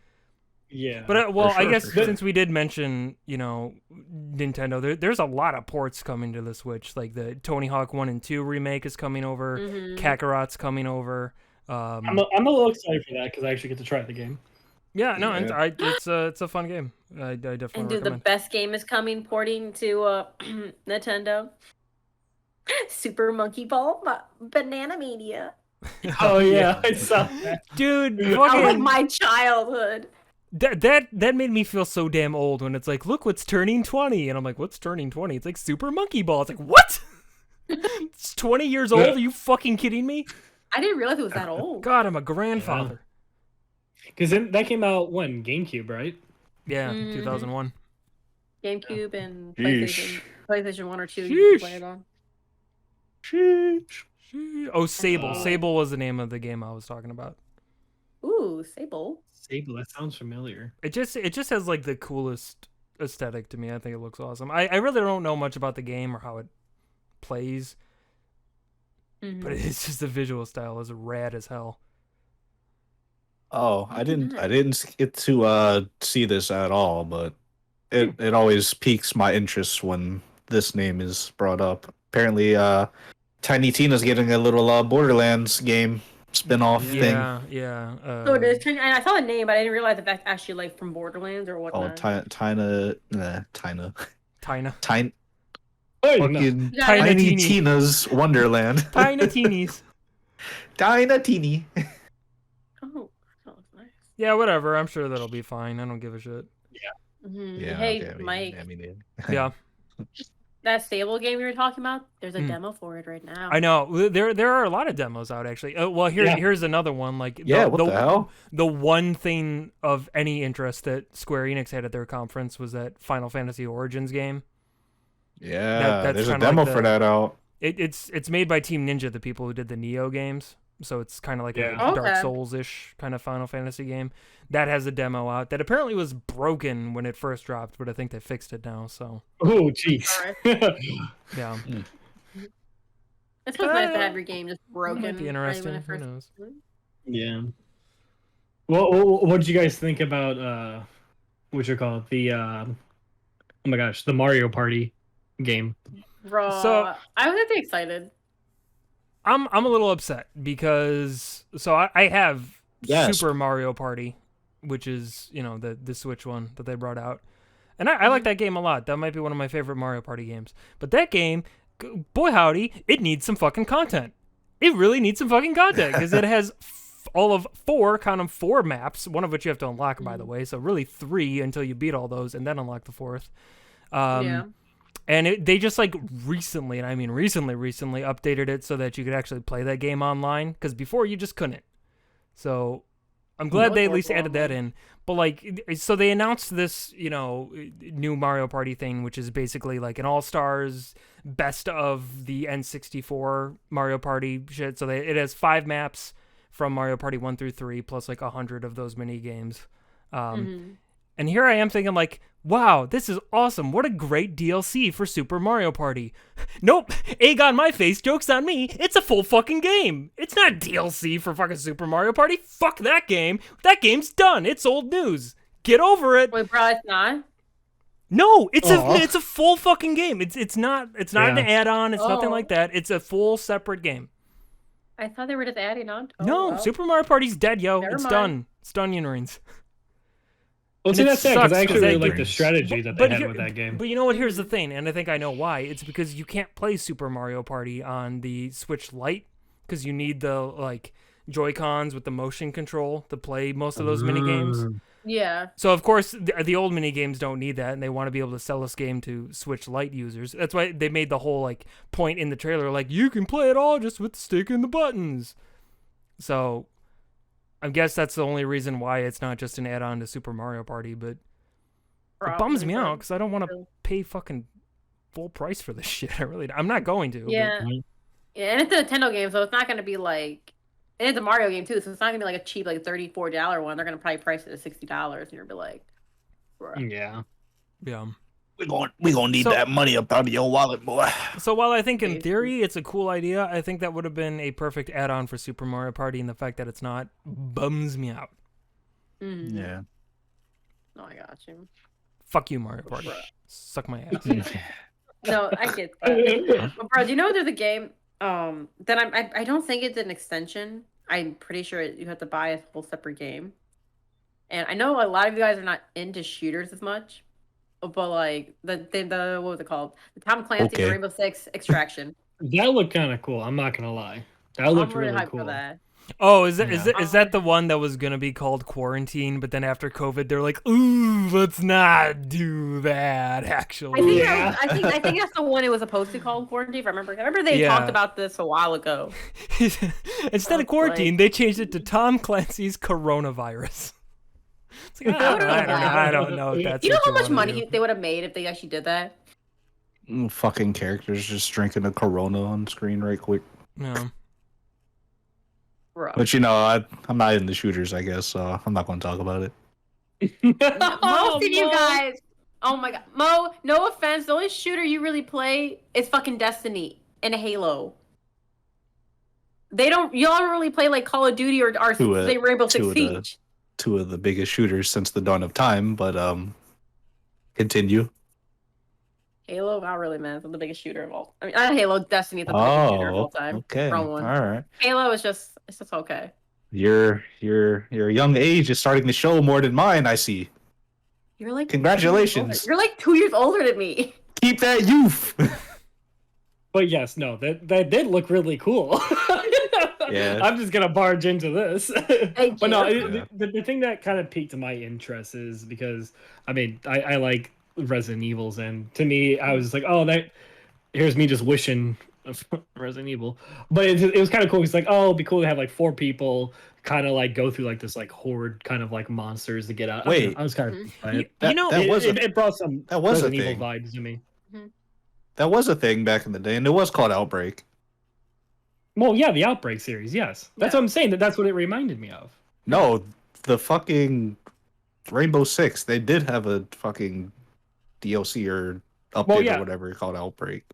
yeah. But I guess since we did mention, Nintendo, there's a lot of ports coming to the Switch. Like the Tony Hawk 1 and 2 remake is coming over. Kakarot's coming over. I'm a little excited for that because I actually get to try the game. Yeah, no, it's a fun game. I definitely recommend. The best game is coming porting to Nintendo. Super Monkey Ball, Banana Mania. Oh yeah, I saw that, dude. Like my childhood. That made me feel so damn old when it's like, look what's turning 20, and I'm like, what's turning 20? It's like Super Monkey Ball. It's like, what? It's 20 years old? Are you fucking kidding me? I didn't realize it was that old. God, I'm a grandfather. Because that came out when GameCube, right? Yeah, 2001. GameCube and PlayStation 1 or 2. Sheesh. You can play it on. Oh, Sable. Sable was the name of the game I was talking about. Ooh, Sable. Sable, that sounds familiar. It just has like the coolest aesthetic to me. I think it looks awesome. I really don't know much about the game or how it plays, but it's just the visual style is rad as hell. Oh, I didn't get to see this at all, but it always piques my interest when this name is brought up. Apparently, Tiny Tina's getting a little Borderlands game spin-off thing. Yeah. So it is, and I saw the name, but I didn't realize if that's actually like from Borderlands or whatnot. Oh, Tina. Fucking Tiny Tina's Wonderland. Tiny Teenies. Tiny Teeny. Oh, that looks nice. Yeah, whatever. I'm sure that'll be fine. I don't give a shit. Yeah. Yeah. Hey, okay, Mike. Yeah. That Stable game you were talking about, there's a demo for it right now. I know. There are a lot of demos out, actually. Well, here's another one. Like, what the hell? The one thing of any interest that Square Enix had at their conference was that Final Fantasy Origins game. Yeah, there's a demo for that out. It's made by Team Ninja, the people who did the Neo games. So it's kind of like Yeah. a Dark Okay. Souls-ish kind of Final Fantasy game. That has a demo out that apparently was broken when it first dropped, but I think they fixed it now. So Oh, jeez. yeah, It's always nice to have your game just it broken. might be right interesting. when it Who first- knows? Yeah. Well, what did you guys think about what you call it? The oh my gosh, the Mario Party game. Bro, So- I was actually excited. I'm a little upset because I have Yes. Super Mario Party, which is the Switch one that they brought out, and I like that game a lot. That might be one of my favorite Mario Party games. But that game, boy howdy, it needs some fucking content. It really needs some fucking content because it has all of four maps, one of which you have to unlock, by the way. So really 3 until you beat all those and then unlock the 4th. Yeah. And they just like recently, and I mean recently updated it so that you could actually play that game online, because before you just couldn't. So I'm glad they at least added that in. But like, so they announced this, new Mario Party thing, which is basically like an all-stars best of the N64 Mario Party shit. So it has 5 maps from Mario Party 1 through 3, plus like 100 of those mini games. And here I am thinking like, wow, this is awesome. What a great DLC for Super Mario Party. Nope. Egg on my face, joke's on me. It's a full fucking game. It's not DLC for fucking Super Mario Party. Fuck that game. That game's done. It's old news. Get over it. Wait, bro, it's not. No, it's a full fucking game. It's not an add-on. It's nothing Oh. like that. It's a full separate game. I thought they were just adding on. Oh, No, well. Super Mario Party's dead, yo. Never It's mind. done. It's done, Rings. Well, see, And it that's sad because sucks I 'cause actually really that like the game- strategy that they had with that game. But you know what? Here's the thing, and I think I know why. It's because you can't play Super Mario Party on the Switch Lite because you need the like Joy-Cons with the motion control to play most of those mini games. Yeah. So of course the old mini games don't need that, and they want to be able to sell this game to Switch Lite users. That's why they made the whole like point in the trailer, like you can play it all just with the stick and the buttons. So I guess that's the only reason why it's not just an add-on to Super Mario Party, but it bums me out because I don't want to pay fucking full price for this shit. I'm not going to. Yeah. Yeah, and it's a Nintendo game, so it's not going to be like. And it's a Mario game too, so it's not gonna be like a cheap, like $34 one. They're gonna probably price it at $60, and you're gonna be like, bruh. Yeah. Yeah. We gonna need So- that money up out of your wallet, boy. So while I think in Basically. theory it's a cool idea, I think that would have been a perfect add-on for Super Mario Party, and the fact that it's not bums me out. Mm. Yeah. No, I got you. Fuck you, Mario Party. Bruh. Suck my ass. No, I get that. But bro, do you know there's a game that I don't think it's an extension. I'm pretty sure you have to buy a whole separate game. And I know a lot of you guys are not into shooters as much, but like the what was it called? The Tom Clancy's Okay. Rainbow Six Extraction. That looked kind of cool. I'm not gonna lie. That I'm looked really really hyped cool. for that. Oh, is that Yeah. is that the one that was gonna be called Quarantine, but then after COVID they're like, ooh, let's not do that. Actually, I think, Yeah. I think that's the one it was supposed to call Quarantine. If I remember they Yeah. talked about this a while ago. instead of Quarantine, they changed it to Tom Clancy's Coronavirus. It's like, I don't know if that's. You know what how much wanna money do. they would have made if they actually did that? Fucking characters just drinking a Corona on screen right quick. No. Bro. But I'm not in the shooters, I guess, so I'm not going to talk about it. Most of you Mo. guys, oh my god, Mo. No offense, the only shooter you really play is fucking Destiny and Halo. Y'all don't really play like Call of Duty or say Rainbow Six Siege. Two of the biggest shooters since the dawn of time, but continue. Halo, not really, man. It's the biggest shooter of all. I mean, not Halo, Destiny is the biggest shooter of all time. okay, Wrong one. all right. Halo is just okay. Your young age is starting to show more than mine. I see. You're like Congratulations. You're like 2 years older than me. Keep that youth. But yes, no, that did look really cool. Yeah. I'm just gonna barge into this. Thank But no, you. the thing that kind of piqued my interest is because I mean I like Resident Evils, and to me I was just like, oh, that here's me just wishing of Resident Evil. But it was kind of cool. It's like, oh, it'd be cool to have like 4 people kind of like go through like this like horde kind of like monsters to get out. Wait. I was kind of Mm-hmm. it brought some that was a Resident Evil thing. vibes to me. That was a thing back in the day, and it was called Outbreak. Well, yeah, the Outbreak series, yes. That's what I'm saying. That's what it reminded me of. No, the fucking Rainbow Six. They did have a fucking DLC or update or whatever called Outbreak.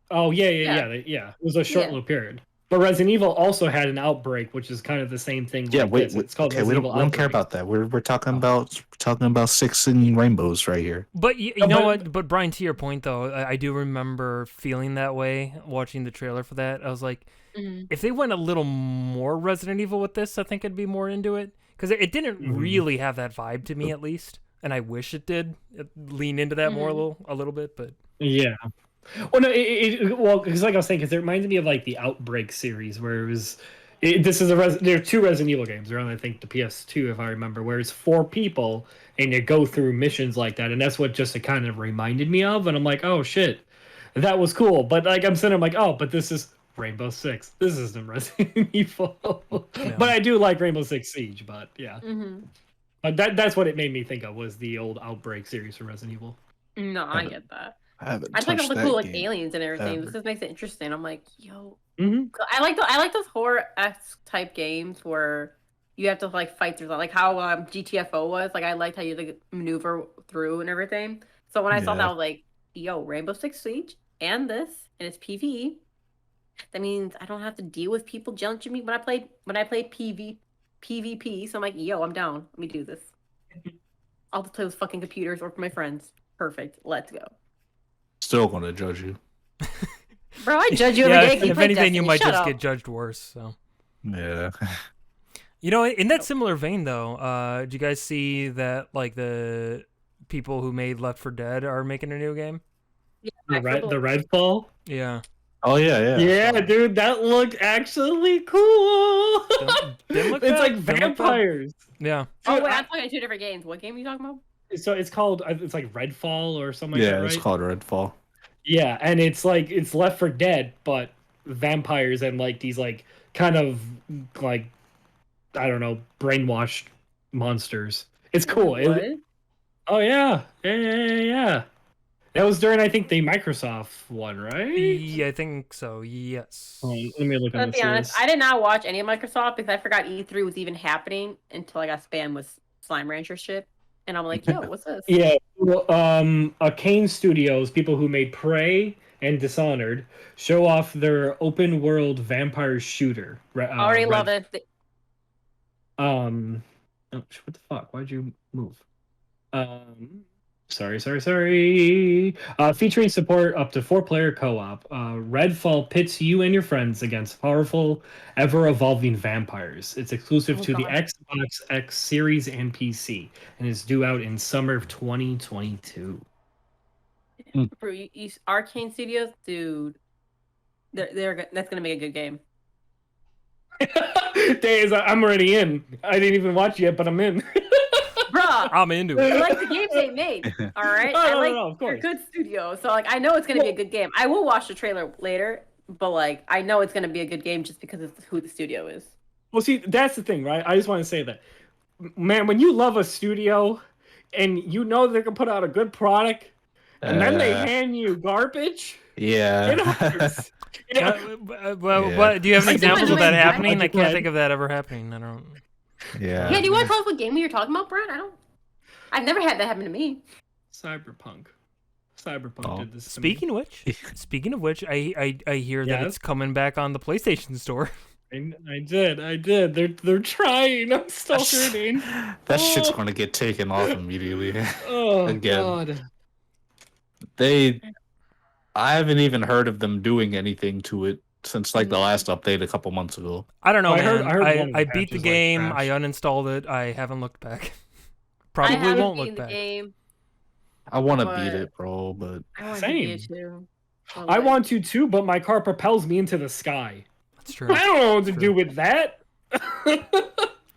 Oh yeah. It was a short little period. But Resident Evil also had an Outbreak, which is kind of the same thing. Yeah, like it's called Resident Evil we don't care about that. We're talking about Six and Rainbows right here. But you know what? But Brian, to your point though, I do remember feeling that way watching the trailer for that. I was like, if they went a little more Resident Evil with this, I think I'd be more into it because it didn't really have that vibe to me, at least. And I wish it did lean into that more a little bit, but yeah. Well, no, well, because like I was saying, because it reminds me of like the Outbreak series, where it was. There are 2 Resident Evil games. They're on, I think, the PS2, if I remember, where it's 4 people and you go through missions like that, and that's what just it kind of reminded me of. And I'm like, oh shit, that was cool. But like I'm sitting, I'm like, oh, but this is Rainbow Six. This isn't Resident Evil. Yeah. But I do like Rainbow Six Siege. But yeah, but that's what it made me think of was the old Outbreak series from Resident Evil. No, I get that. I like all the cool like aliens and everything. This just makes it interesting. I'm like, yo, I like those horror-esque type games where you have to like fight through, like how GTFO was. Like I liked how you like maneuver through and everything. So when I saw that, I was like, yo, Rainbow Six Siege and this, and it's PvE. That means I don't have to deal with people judging me when I played PvP. So I'm like, yo, I'm down. Let me do this. I'll just play with fucking computers or with my friends. Perfect. Let's go. Still gonna judge you. Bro, I judge you every day. If anything, you might just get judged worse. So. Yeah. You know, in that similar vein, though, did you guys see that like the people who made Left 4 Dead are making a new game? Yeah, the Redfall. Yeah. Oh yeah. Yeah, dude, that looked actually cool. It's like vampires. Yeah. Oh wait, I'm talking 2 different games. What game are you talking about? So it's called, it's like Redfall or something like that, right? Yeah, it's called Redfall. Yeah, and it's like, it's Left 4 Dead, but vampires and like these like kind of like, I don't know, brainwashed monsters. It's cool. Oh yeah. Yeah. That was during, I think, the Microsoft one, right? Yeah, I think so, yes. Let me look at this. Let's be honest, I did not watch any of Microsoft because I forgot E3 was even happening until I got spammed with Slime Rancher shit. And I'm like, yo, what's this? Yeah, well, Arcane Studios, people who made Prey and Dishonored, show off their open world vampire shooter. Already love it. Oh, what the fuck? Why'd you move? Sorry. Featuring support up to 4-player co-op, Redfall pits you and your friends against powerful, ever-evolving vampires. It's exclusive to the Xbox X Series and PC, and is due out in summer of 2022. Bro, you Arcane Studios, dude, that's gonna make a good game. Days, I'm already in. I didn't even watch yet, but I'm in. Bruh, I'm into it. I like the games they made. All right, they're good studio, so like I know it's gonna be a good game. I will watch the trailer later, but like I know it's gonna be a good game just because of who the studio is. Well, see, that's the thing, right? I just want to say that, man, when you love a studio and you know they're gonna put out a good product, and then they hand you garbage, it hurts. What, do you have any examples of that happening? I can't think of that ever happening. I don't. Yeah. Yeah, do you want to tell us what game we were talking about, Brad? I've never had that happen to me. Cyberpunk did this. Speaking of which, I hear that it's coming back on the PlayStation Store. I did. They're trying. I'm still hurting. That shit's gonna get taken off immediately. Again. God. I haven't even heard of them doing anything to it since like the last update a couple months ago. I don't know, man. I heard I beat the game. Like, I uninstalled it. I haven't looked back. Probably won't look back. Game, I want to beat it, bro, but same. I want to too, but my car propels me into the sky. That's true. I don't know what to do with that.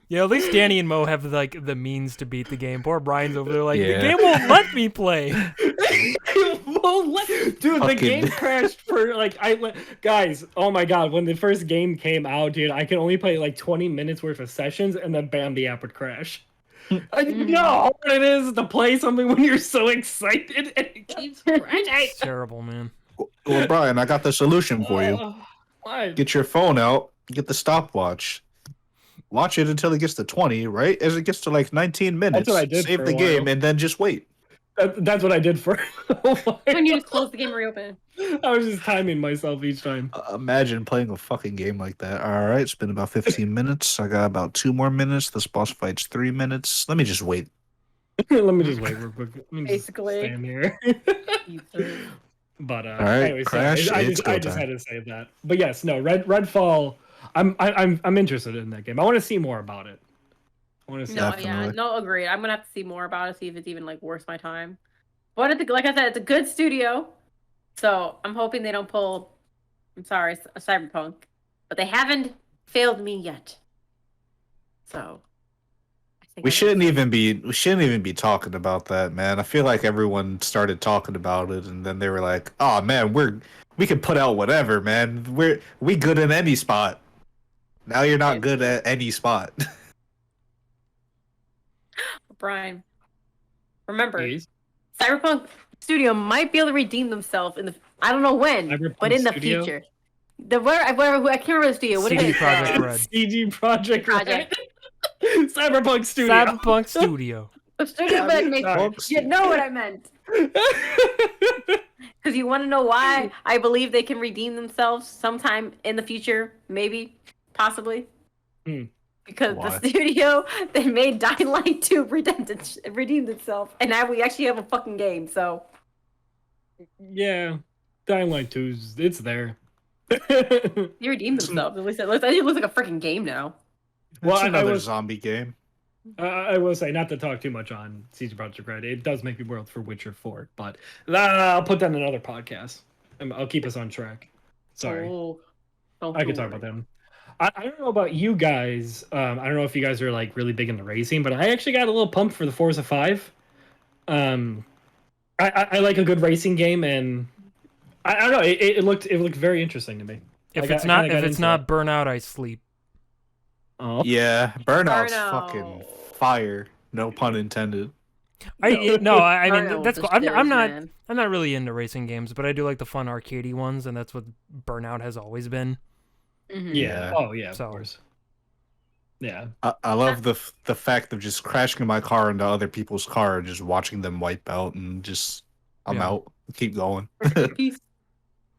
Yeah, at least Danny and Mo have like the means to beat the game. Poor Brian's over there like the game won't let me play. Dude, the game crashed for like guys. Oh my god, when the first game came out, dude, I could only play like 20 minutes worth of sessions, and then bam, the app would crash. I know how hard it is to play something when you're so excited and it keeps crashing. It's terrible, man. Well, Brian, I got the solution for you. Why? Get your phone out, get the stopwatch. Watch it until it gets to 20, right? As it gets to like 19 minutes, what I did save for the a game, while. and then just wait. That's what I did for a while. When you just close the game and reopen it. I was just timing myself each time. Imagine playing a fucking game like that. All right, it's been about 15 minutes. I got about 2 more minutes. This boss fight's 3 minutes. Let me just wait. Let me just wait real quick. Let me just Basically. stand here. But All right, anyway, Crash, I it's go just time. had to say that. But yes, no, Redfall. I'm interested in that game. I want to see more about it. I want to see. No, Definitely. no, agreed. I'm gonna have to see more about it, see if it's even like worth my time. But like I said, it's a good studio, so I'm hoping they don't pull. I'm sorry, a Cyberpunk, but they haven't failed me yet. So I think We shouldn't even be talking about that, man. I feel like everyone started talking about it, and then they were like, "Oh man, we can put out whatever, man. We good in any spot." Now you're not good at any spot. Brian, remember, Please. Cyberpunk Studio might be able to redeem themselves in the. I don't know when, Cyberpunk but in the Studio? future. Whatever, I can't remember the studio. What is CD it? Projekt Red. CG Project. Project. Cyberpunk Studio. Cyberpunk Studio. The studio that makes. Sorry. You know what I meant. Because you want to know why I believe they can redeem themselves sometime in the future, maybe, possibly. Because Why? the studio that made Dying Light 2 redeemed itself, and now we actually have a fucking game. So Yeah, Dying Light 2's it's there. they redeemed themselves. At least it looks like a freaking game now. Well, It's I another was- zombie game. I will say, not to talk too much on CG Project Red, it does make me world for Witcher 4, but I'll put that in another podcast. I'll keep us on track. Sorry. Oh, don't I do could talk it. about them. I don't know about you guys. I don't know if you guys are like really big into racing, but I actually got a little pumped for the Forza 5. I like a good racing game, and I don't know. It looked very interesting to me. If Like, it's I not kinda got into not Burnout, I sleep. Oh, Yeah, Burnout's Burnout. fucking fire. No pun intended. I mean Burnout that's was cool. the I'm shiz, not man. I'm not really into racing games, but I do like the fun arcadey ones, and that's what Burnout has always been. Mhm. yeah. Oh, yeah. Of So- course. Yeah. I love the fact of just crashing my car into other people's car and just watching them wipe out and just I'm Yeah. out. Keep going. Peace.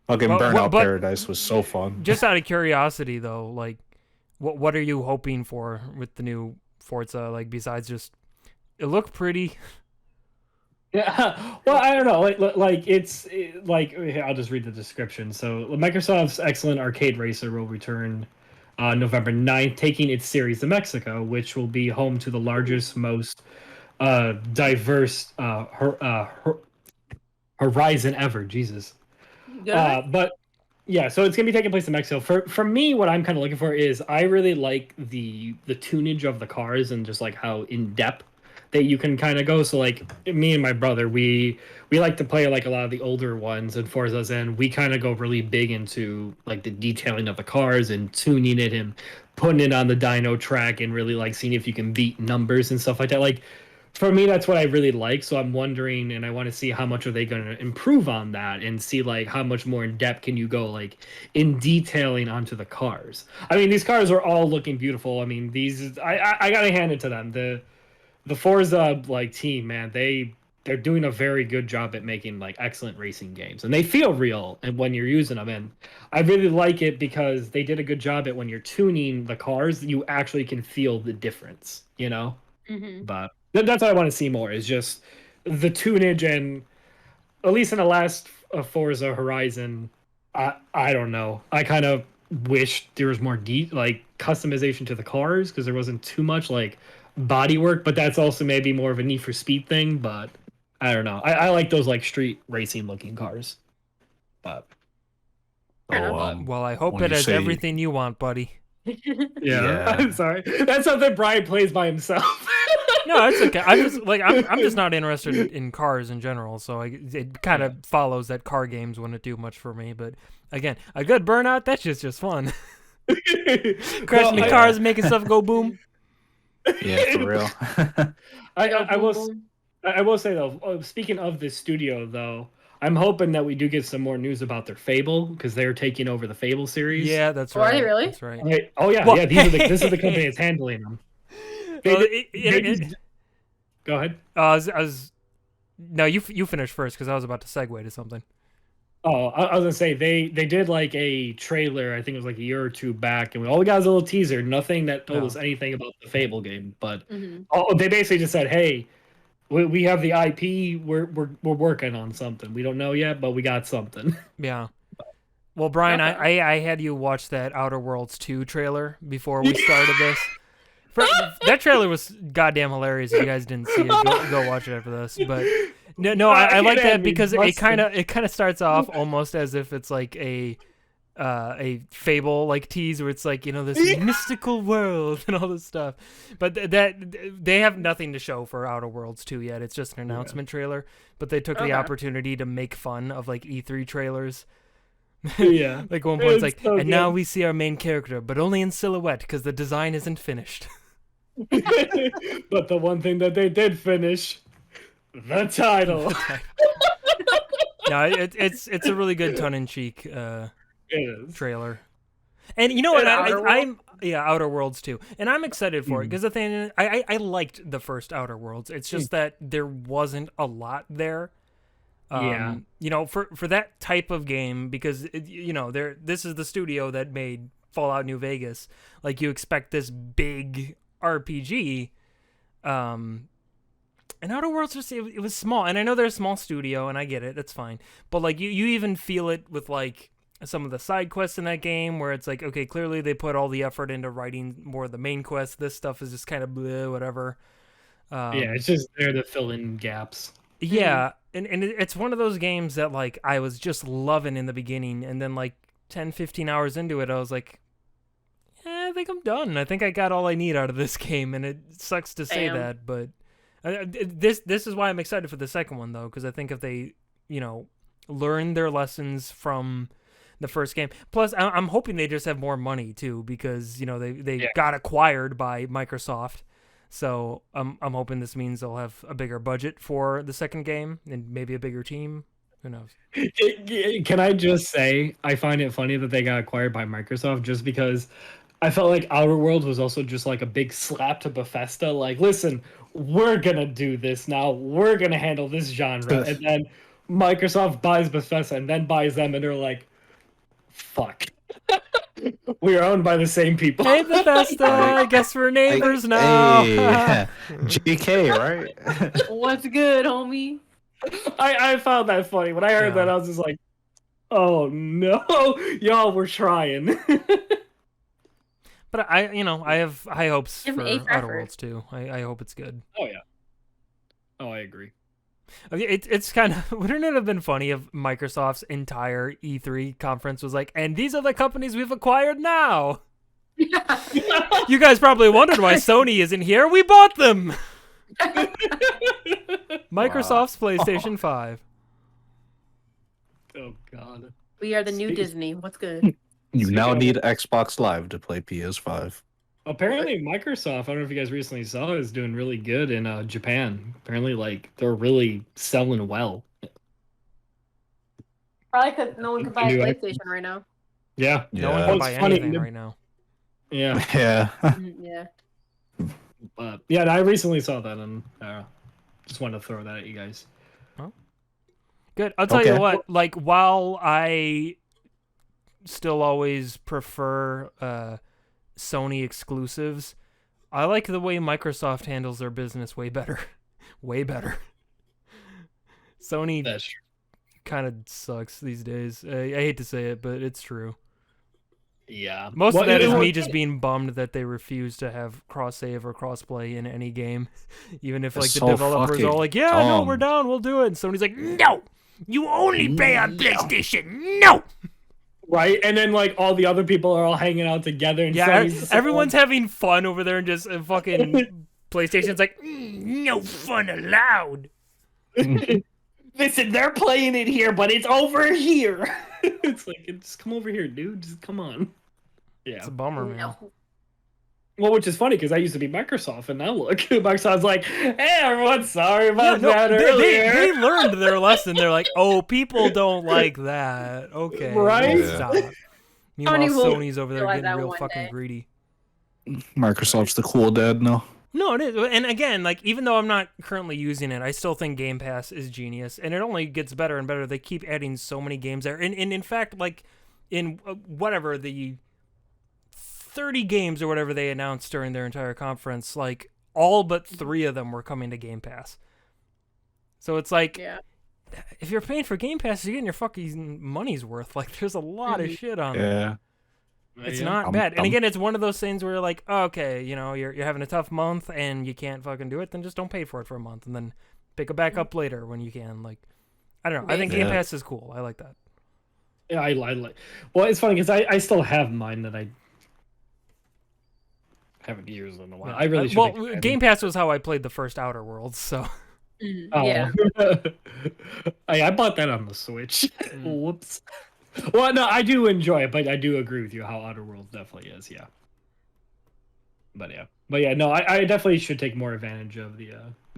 Fucking But- Burnout but- Paradise was so fun. Just out of curiosity, though, like, what are you hoping for with the new Forza? Like, besides just it looked pretty. Yeah, well, I don't know. Like I'll just read the description. So, Microsoft's excellent arcade racer will return November 9th, taking its series to Mexico, which will be home to the largest, most diverse horizon ever. Jesus. Good. But yeah, so it's gonna be taking place in Mexico. For me, what I'm kind of looking for is I really like the tunage of the cars and just like how in depth that you can kind of go. So like me and my brother, we like to play like a lot of the older ones and Forza's, and we kind of go really big into like the detailing of the cars and tuning it and putting it on the dyno track and really like seeing if you can beat numbers and stuff like that. Like for me, that's what I really like. So I'm wondering, and I want to see how much are they going to improve on that and see like how much more in depth can you go like in detailing onto the cars. I mean, these cars are all looking beautiful. I mean, these I gotta hand it to them. The Forza like team, man, they're doing a very good job at making like excellent racing games, and they feel real and when you're using them. And I really like it because they did a good job at when you're tuning the cars, you actually can feel the difference, you know. Mhm. But that's what I want to see more is just the tunage, and at least in the last Forza Horizon, I don't know. I kind of wish there was more like customization to the cars because there wasn't too much like body work, but that's also maybe more of a Need for Speed thing. But I don't know. I like those like street racing looking cars. But Well, I hope when it you has say- everything you want, buddy. Yeah. I'm sorry. That's something Brian plays by himself. No, it's okay. I'm just not interested in cars in general, so it kind of follows that car games wouldn't do much for me. But again, a good Burnout, that's just fun. Crashing the cars, making stuff go boom. Yeah, for real. I will say though, speaking of this studio though, I'm hoping that we do get some more news about their Fable because they're taking over the Fable series. Yeah, that's Oh, right. are they really? That's right. Oh yeah, Well- yeah. This is the company that's handling them. Well, Go ahead. No, you finish first because I was about to segue to something. Oh, I was gonna say they did like a trailer. I think it was like a year or two back, and we all got a little teaser. Nothing that told us anything about the Fable game, but they basically just said, "Hey, we have the IP. We're working on something. We don't know yet, but we got something." Yeah. Well, Brian, Okay. I had you watch that Outer Worlds 2 trailer before we started this. That trailer was goddamn hilarious. If you guys didn't see it, go watch it after this. But no, I like that because it kind of starts off almost as if it's like a Fable like tease where it's like, you know, this mystical world and all this stuff. But that they have nothing to show for Outer Worlds 2 yet. It's just an announcement trailer. But they took the opportunity to make fun of like E3 trailers. Yeah. Like one point it's like, so and good. now we see our main character, but only in silhouette because the design isn't finished. But the one thing that they did finish, the title. No, it's a really good tongue-in-cheek It is. trailer. And you know what? Outer I'm Outer Worlds too, and I'm excited for it Mm. because the thing I liked the first Outer Worlds. It's just that there wasn't a lot there. Yeah. You know, for that type of game, because you know, this is the studio that made Fallout New Vegas. Like, you expect this big RPG, and Outer Worlds just it was small. And I know they're a small studio, and I get it, that's fine. But like, you even feel it with like some of the side quests in that game, where it's like, okay, clearly they put all the effort into writing more of the main quest. This stuff is just kind of bleh, whatever. Yeah, it's just there to fill in gaps. Yeah, and it's one of those games that like I was just loving in the beginning, and then like 10, 15 hours into it, I was like, I think I'm done. I think I got all I need out of this game, and it sucks to say Damn. that, but this is why I'm excited for the second one though, because I think if they, you know, learn their lessons from the first game. Plus, I'm hoping they just have more money too, because you know they got acquired by Microsoft. So I'm hoping this means they'll have a bigger budget for the second game and maybe a bigger team. Who knows? Can I just say, I find it funny that they got acquired by Microsoft just because I felt like Outer Worlds was also just like a big slap to Bethesda. Like, listen, we're going to do this now. We're going to handle this genre. And then Microsoft buys Bethesda and then buys them, and they're like, fuck. We are owned by the same people. Hey Bethesda, I guess we're neighbors now. Hey, GK, right? What's good, homie? I found that funny. When I heard Yeah. that, I was just like, oh no, y'all were trying. But I have high hopes Give for me A for Outer effort. Worlds too. I hope it's good. Oh yeah. Oh, I agree. Okay, it's kind of, wouldn't it have been funny if Microsoft's entire E3 conference was like, and these are the companies we've acquired now. You guys probably wondered why Sony isn't here. We bought them. Microsoft's PlayStation 5. Oh god. We are the new Disney. What's good? You now Speaking need Xbox Live to play PS5. Apparently, Microsoft, I don't know if you guys recently saw, is doing really good in Japan. Apparently, like, they're really selling well. Probably because no one can buy a New PlayStation right now. Yeah. No one Yeah. can It's buy funny, anything the- right now. Yeah. Yeah. Yeah. But yeah, I recently saw that, and just wanted to throw that at you guys. Good. I'll tell you Okay. what, like, while I still always prefer Sony exclusives, I like the way Microsoft handles their business way better. Way better. Sony That's true. kind of sucks these days. I hate to say it, but it's true. Yeah. Most Well, of that you is know me what? just being bummed that they refuse to have cross-save or cross-play in any game. Even if, like, It's the so developers are all fucking like, yeah, no, dumb. we're down, we'll do it. And Sony's like, no! You only play on PlayStation! No! Right? And then, like, all the other people are all hanging out together. And Yeah, Sony's just everyone's having fun over there and just fucking PlayStation's like, no fun allowed. Listen, they're playing it here, but it's over here. It's like, just come over here, dude. Just come on. Yeah. It's a bummer, man. No. Well, which is funny because I used to be Microsoft, and now look, Microsoft's like, "Hey, everyone, sorry about that earlier." They learned their lesson. They're like, "Oh, people don't like that." Okay, Right? we'll stop. Meanwhile, Sony will Sony's over there realize getting that real one fucking day. greedy. Microsoft's the cool dad now. No, it is. And again, like, even though I'm not currently using it, I still think Game Pass is genius, and it only gets better and better. They keep adding so many games there, and in fact, like, in whatever the 30 games or whatever they announced during their entire conference, like, all but 3 of them were coming to Game Pass. So it's like, if you're paying for Game Pass, you're getting your fucking money's worth. Like, there's a lot of shit on there. Yeah. It's not bad. And again, it's one of those things where you're like, oh, okay, you know, you're having a tough month and you can't fucking do it, then just don't pay for it for a month and then pick it back up later when you can. Like, I don't know. I think Game Pass is cool. I like that. Yeah, I like. Well, it's funny because I still have mine that I haven't used in a while. I really should. Well, Game Pass was how I played the first Outer Worlds, so. Oh. Yeah. I bought that on the Switch. Whoops. Well, no, I do enjoy it, but I do agree with you how Outer Worlds definitely is, yeah. But yeah, no, I definitely should take more advantage of the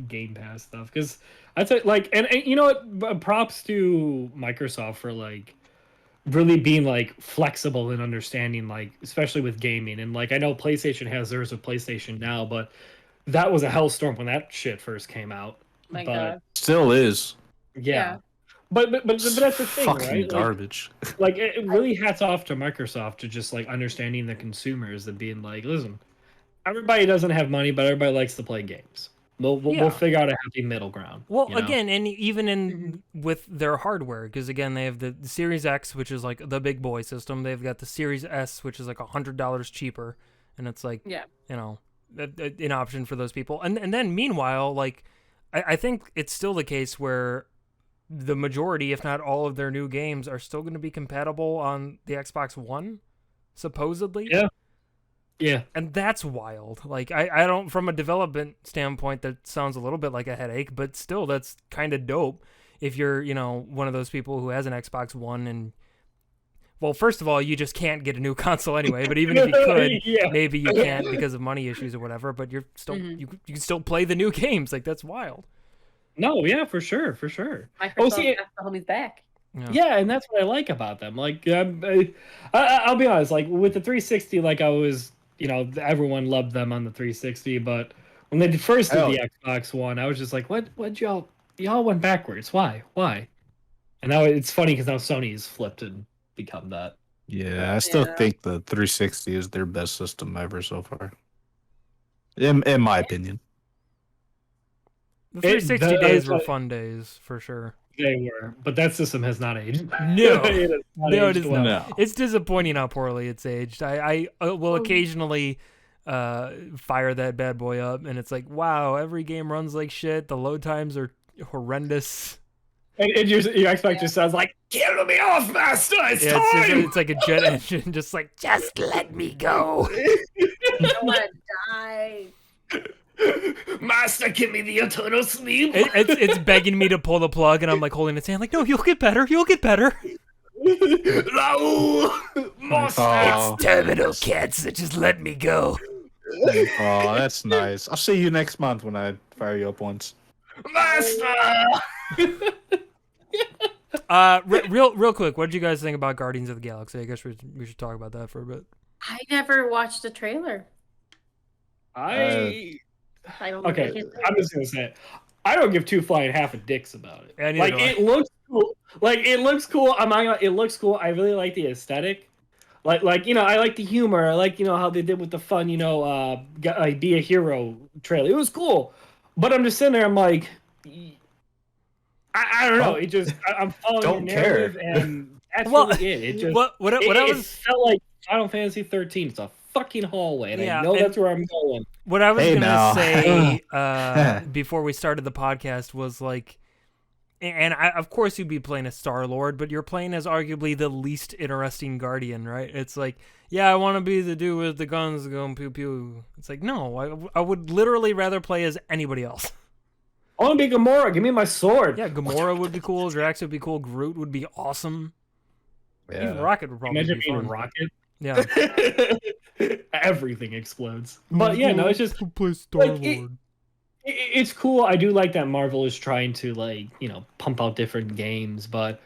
Game Pass stuff because I'd say like, and you know what? Props to Microsoft for like really being like flexible and understanding, like especially with gaming. And like I know PlayStation has theirs with PlayStation Now, but that was a hellstorm when that shit first came out. My but God. Still is. yeah. But that's the thing, Fucking right? garbage. Like it really hats off to Microsoft to just like understanding the consumers and being like, listen, everybody doesn't have money, but everybody likes to play games. We'll figure out a happy middle ground. Well, you know? again, and even in with their hardware, because again, they have the Series X, which is like the big boy system. They've got the Series S, which is like $100 cheaper, and it's like, you know, an option for those people. And then meanwhile, like, I think it's still the case where the majority, if not all of their new games are still going to be compatible on the Xbox One, supposedly. Yeah. And that's wild. Like, I don't, from a development standpoint, that sounds a little bit like a headache, but still, that's kind of dope if you're, you know, one of those people who has an Xbox One and, well, first of all, you just can't get a new console anyway, but even if you could, maybe you can't because of money issues or whatever, but you're still, you can still play the new games. Like, that's wild. No, yeah, for sure. Microsoft has the homies back. Yeah, and that's what I like about them. Like, I'll be honest, like, with the 360, like, I was, you know, everyone loved them on the 360, but when they first did the Xbox One, I was just like, what y'all went backwards? Why? And now it's funny because now Sony's flipped and become that. Yeah, I still think the 360 is their best system ever so far. In my opinion. The 360 days were fun days, for sure. They were, but that system has not aged. No, it is not. No. It's disappointing how poorly it's aged. I will occasionally fire that bad boy up, and it's like, wow, every game runs like shit. The load times are horrendous. And your Xbox just sounds like, kill me off, master, it's time! It's like a jet engine, just like, just let me go. I want to die. Master, give me the eternal sleep. It's begging me to pull the plug, and I'm like holding its hand, like, no, you'll get better. Raoul! It's terminal cancer, just let me go. Oh, that's nice. I'll see you next month when I fire you up once. Master! Real quick, what did you guys think about Guardians of the Galaxy? I guess we should talk about that for a bit. I never watched the trailer. I don't okay, I'm just gonna say it. I don't give two flying half a dicks about it. Like it looks cool. It looks cool. I really like the aesthetic. Like you know, I like the humor. I like, you know, how they did with the fun, you know, be a hero trailer. It was cool. But I'm just sitting there. I'm like, I don't know. It just I'm following the narrative, and that's really it. It just it felt like Final Fantasy 13. It's a fucking hallway, and I know that's where I'm going. What I was gonna say before we started the podcast was like, and of course you'd be playing as Star-Lord, but you're playing as arguably the least interesting Guardian, right? It's like, yeah, I want to be the dude with the guns going pew pew. It's like, no, I would literally rather play as anybody else. I want to be Gamora. Give me my sword. Yeah, Gamora would be cool. Drax would be cool. Groot would be awesome. Yeah. Even Rocket would probably be fun. Rocket. Yeah. Everything explodes. But yeah, no, it's just play Star like, it's cool. I do like that Marvel is trying to like, pump out different games, but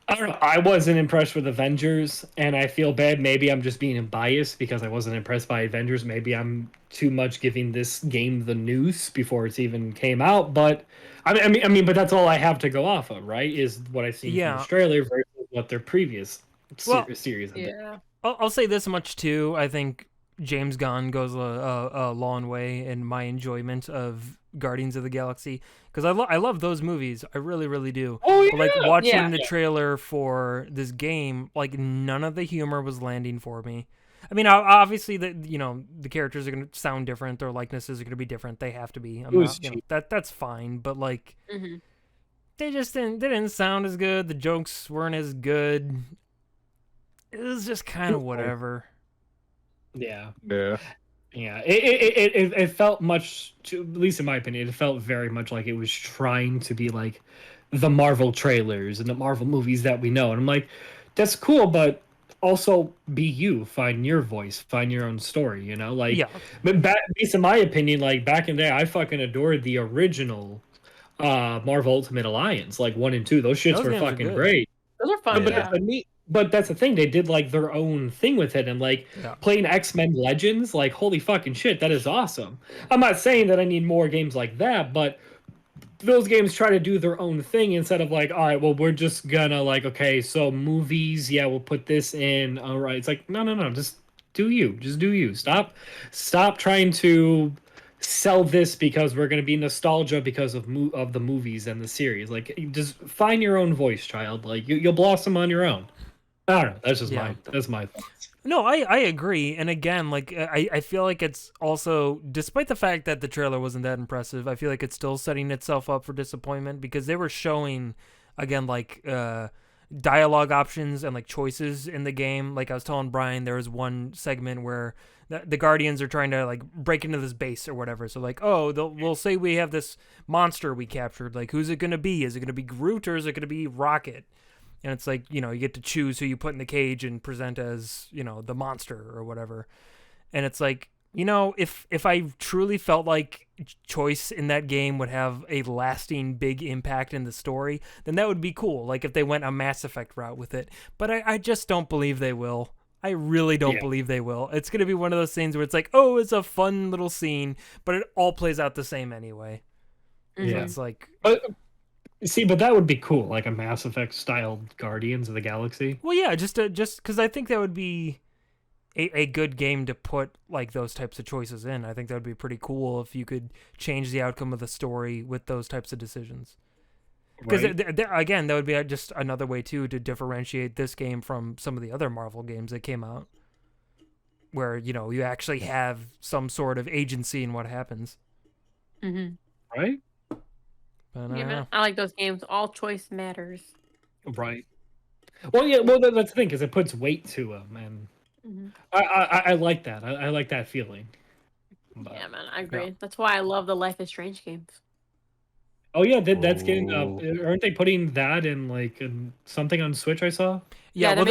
I don't know. I wasn't impressed with Avengers, and I feel bad. Maybe I'm just being biased because I wasn't impressed by Avengers. Maybe I'm too much giving this game the news before it's even came out. But but that's all I have to go off of, right? Is what I've seen from this trailer versus what their previous series have been. Yeah. I'll say this much too. I think James Gunn goes a long way in my enjoyment of Guardians of the Galaxy because I love those movies. I really, really do. Oh yeah. But like watching the trailer for this game, like none of the humor was landing for me. I mean, obviously the characters are gonna sound different, their likenesses are gonna be different. They have to be. That's fine. But like, they just didn't sound as good. The jokes weren't as good. It was just kind of whatever. Yeah. Yeah. Yeah. It felt much, at least in my opinion, it felt very much like it was trying to be like the Marvel trailers and the Marvel movies that we know. And I'm like, that's cool, but also be you. Find your voice. Find your own story, Like, but at least in my opinion, like back in the day, I fucking adored the original Marvel Ultimate Alliance, like 1 and 2. Those shits were fucking great. Those are fun, But that's the thing. They did like their own thing with it, and like playing X-Men Legends, like holy fucking shit, that is awesome. I'm not saying that I need more games like that, but those games try to do their own thing instead of like, all right, well, we're just gonna like, okay, so movies, yeah, we'll put this in. All right, it's like, no, just do you. Stop trying to sell this because we're gonna be nostalgia because of the movies and the series. Like, just find your own voice, child. Like you'll blossom on your own. I don't know. That's just my thoughts. No, I agree. And again, like I feel like it's also, despite the fact that the trailer wasn't that impressive, I feel like it's still setting itself up for disappointment because they were showing, again, like dialogue options and like choices in the game. Like I was telling Brian, there was one segment where the Guardians are trying to like break into this base or whatever. So like, we'll say we have this monster we captured. Like, who's it gonna be? Is it gonna be Groot or is it gonna be Rocket? And it's like, you get to choose who you put in the cage and present as, the monster or whatever. And it's like, if I truly felt like choice in that game would have a lasting big impact in the story, then that would be cool. Like if they went a Mass Effect route with it. But I just don't believe they will. I really don't believe they will. It's going to be one of those things where it's like, oh, it's a fun little scene, but it all plays out the same anyway. Yeah. So it's like... But that would be cool, like a Mass Effect style Guardians of the Galaxy. Well, yeah, just because I think that would be a good game to put like those types of choices in. I think that would be pretty cool if you could change the outcome of the story with those types of decisions. Because again, that would be just another way too to differentiate this game from some of the other Marvel games that came out, where you actually have some sort of agency in what happens. Right. But, I like those games. All choice matters. Right. Well, yeah. Well, that's the thing, because it puts weight to them, and I like that. I like that feeling. But, yeah, man, I agree. That's why I love the Life is Strange games. Oh yeah, that's getting. Aren't they putting that in like something on Switch? I saw. Yeah, well,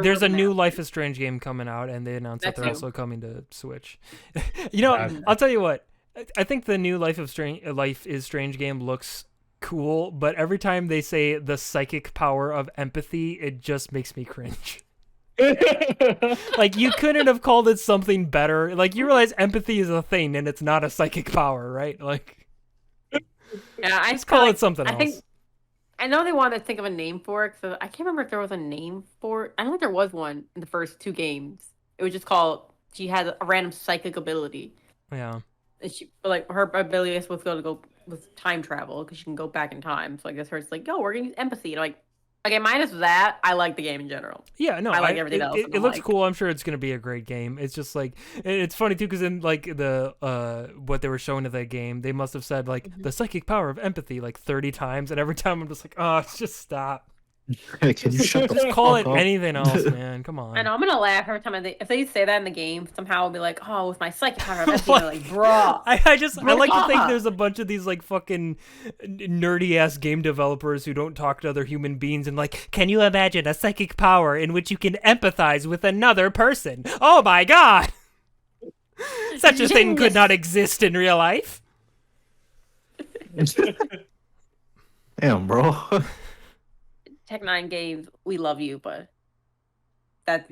there's a new Life is Strange game coming out, and they announced that they're also coming to Switch. I'll tell you what. I think the new Life is Strange game looks cool, but every time they say the psychic power of empathy, it just makes me cringe. Like, you couldn't have called it something better. Like, you realize empathy is a thing, and it's not a psychic power, right? Like, yeah, I just call it something else. I know they wanted to think of a name for it, so I can't remember if there was a name for it. I don't think there was one in the first 2 games. It was just called, she had a random psychic ability. Yeah. Her ability was going to go with time travel because she can go back in time. So I guess it's like, we're gonna use empathy. Like, okay, minus that, I like the game in general. Yeah, no, I like everything else. It looks cool. I'm sure it's gonna be a great game. It's just like, it's funny too because in like the what they were showing of that game, they must have said like the psychic power of empathy like 30 times, and every time I'm just like, oh, just stop. Can you shut the Just call fuck it up? anything else, man. Come on. I know I'm gonna laugh every time if they say that in the game. Somehow I'll be like, oh, with my psychic power, that's like, bruh. I like to think there's a bunch of these like fucking nerdy ass game developers who don't talk to other human beings and like, can you imagine a psychic power in which you can empathize with another person? Oh my god! Such a thing could not exist in real life. Damn, bro. Tech9 Games, we love you, but that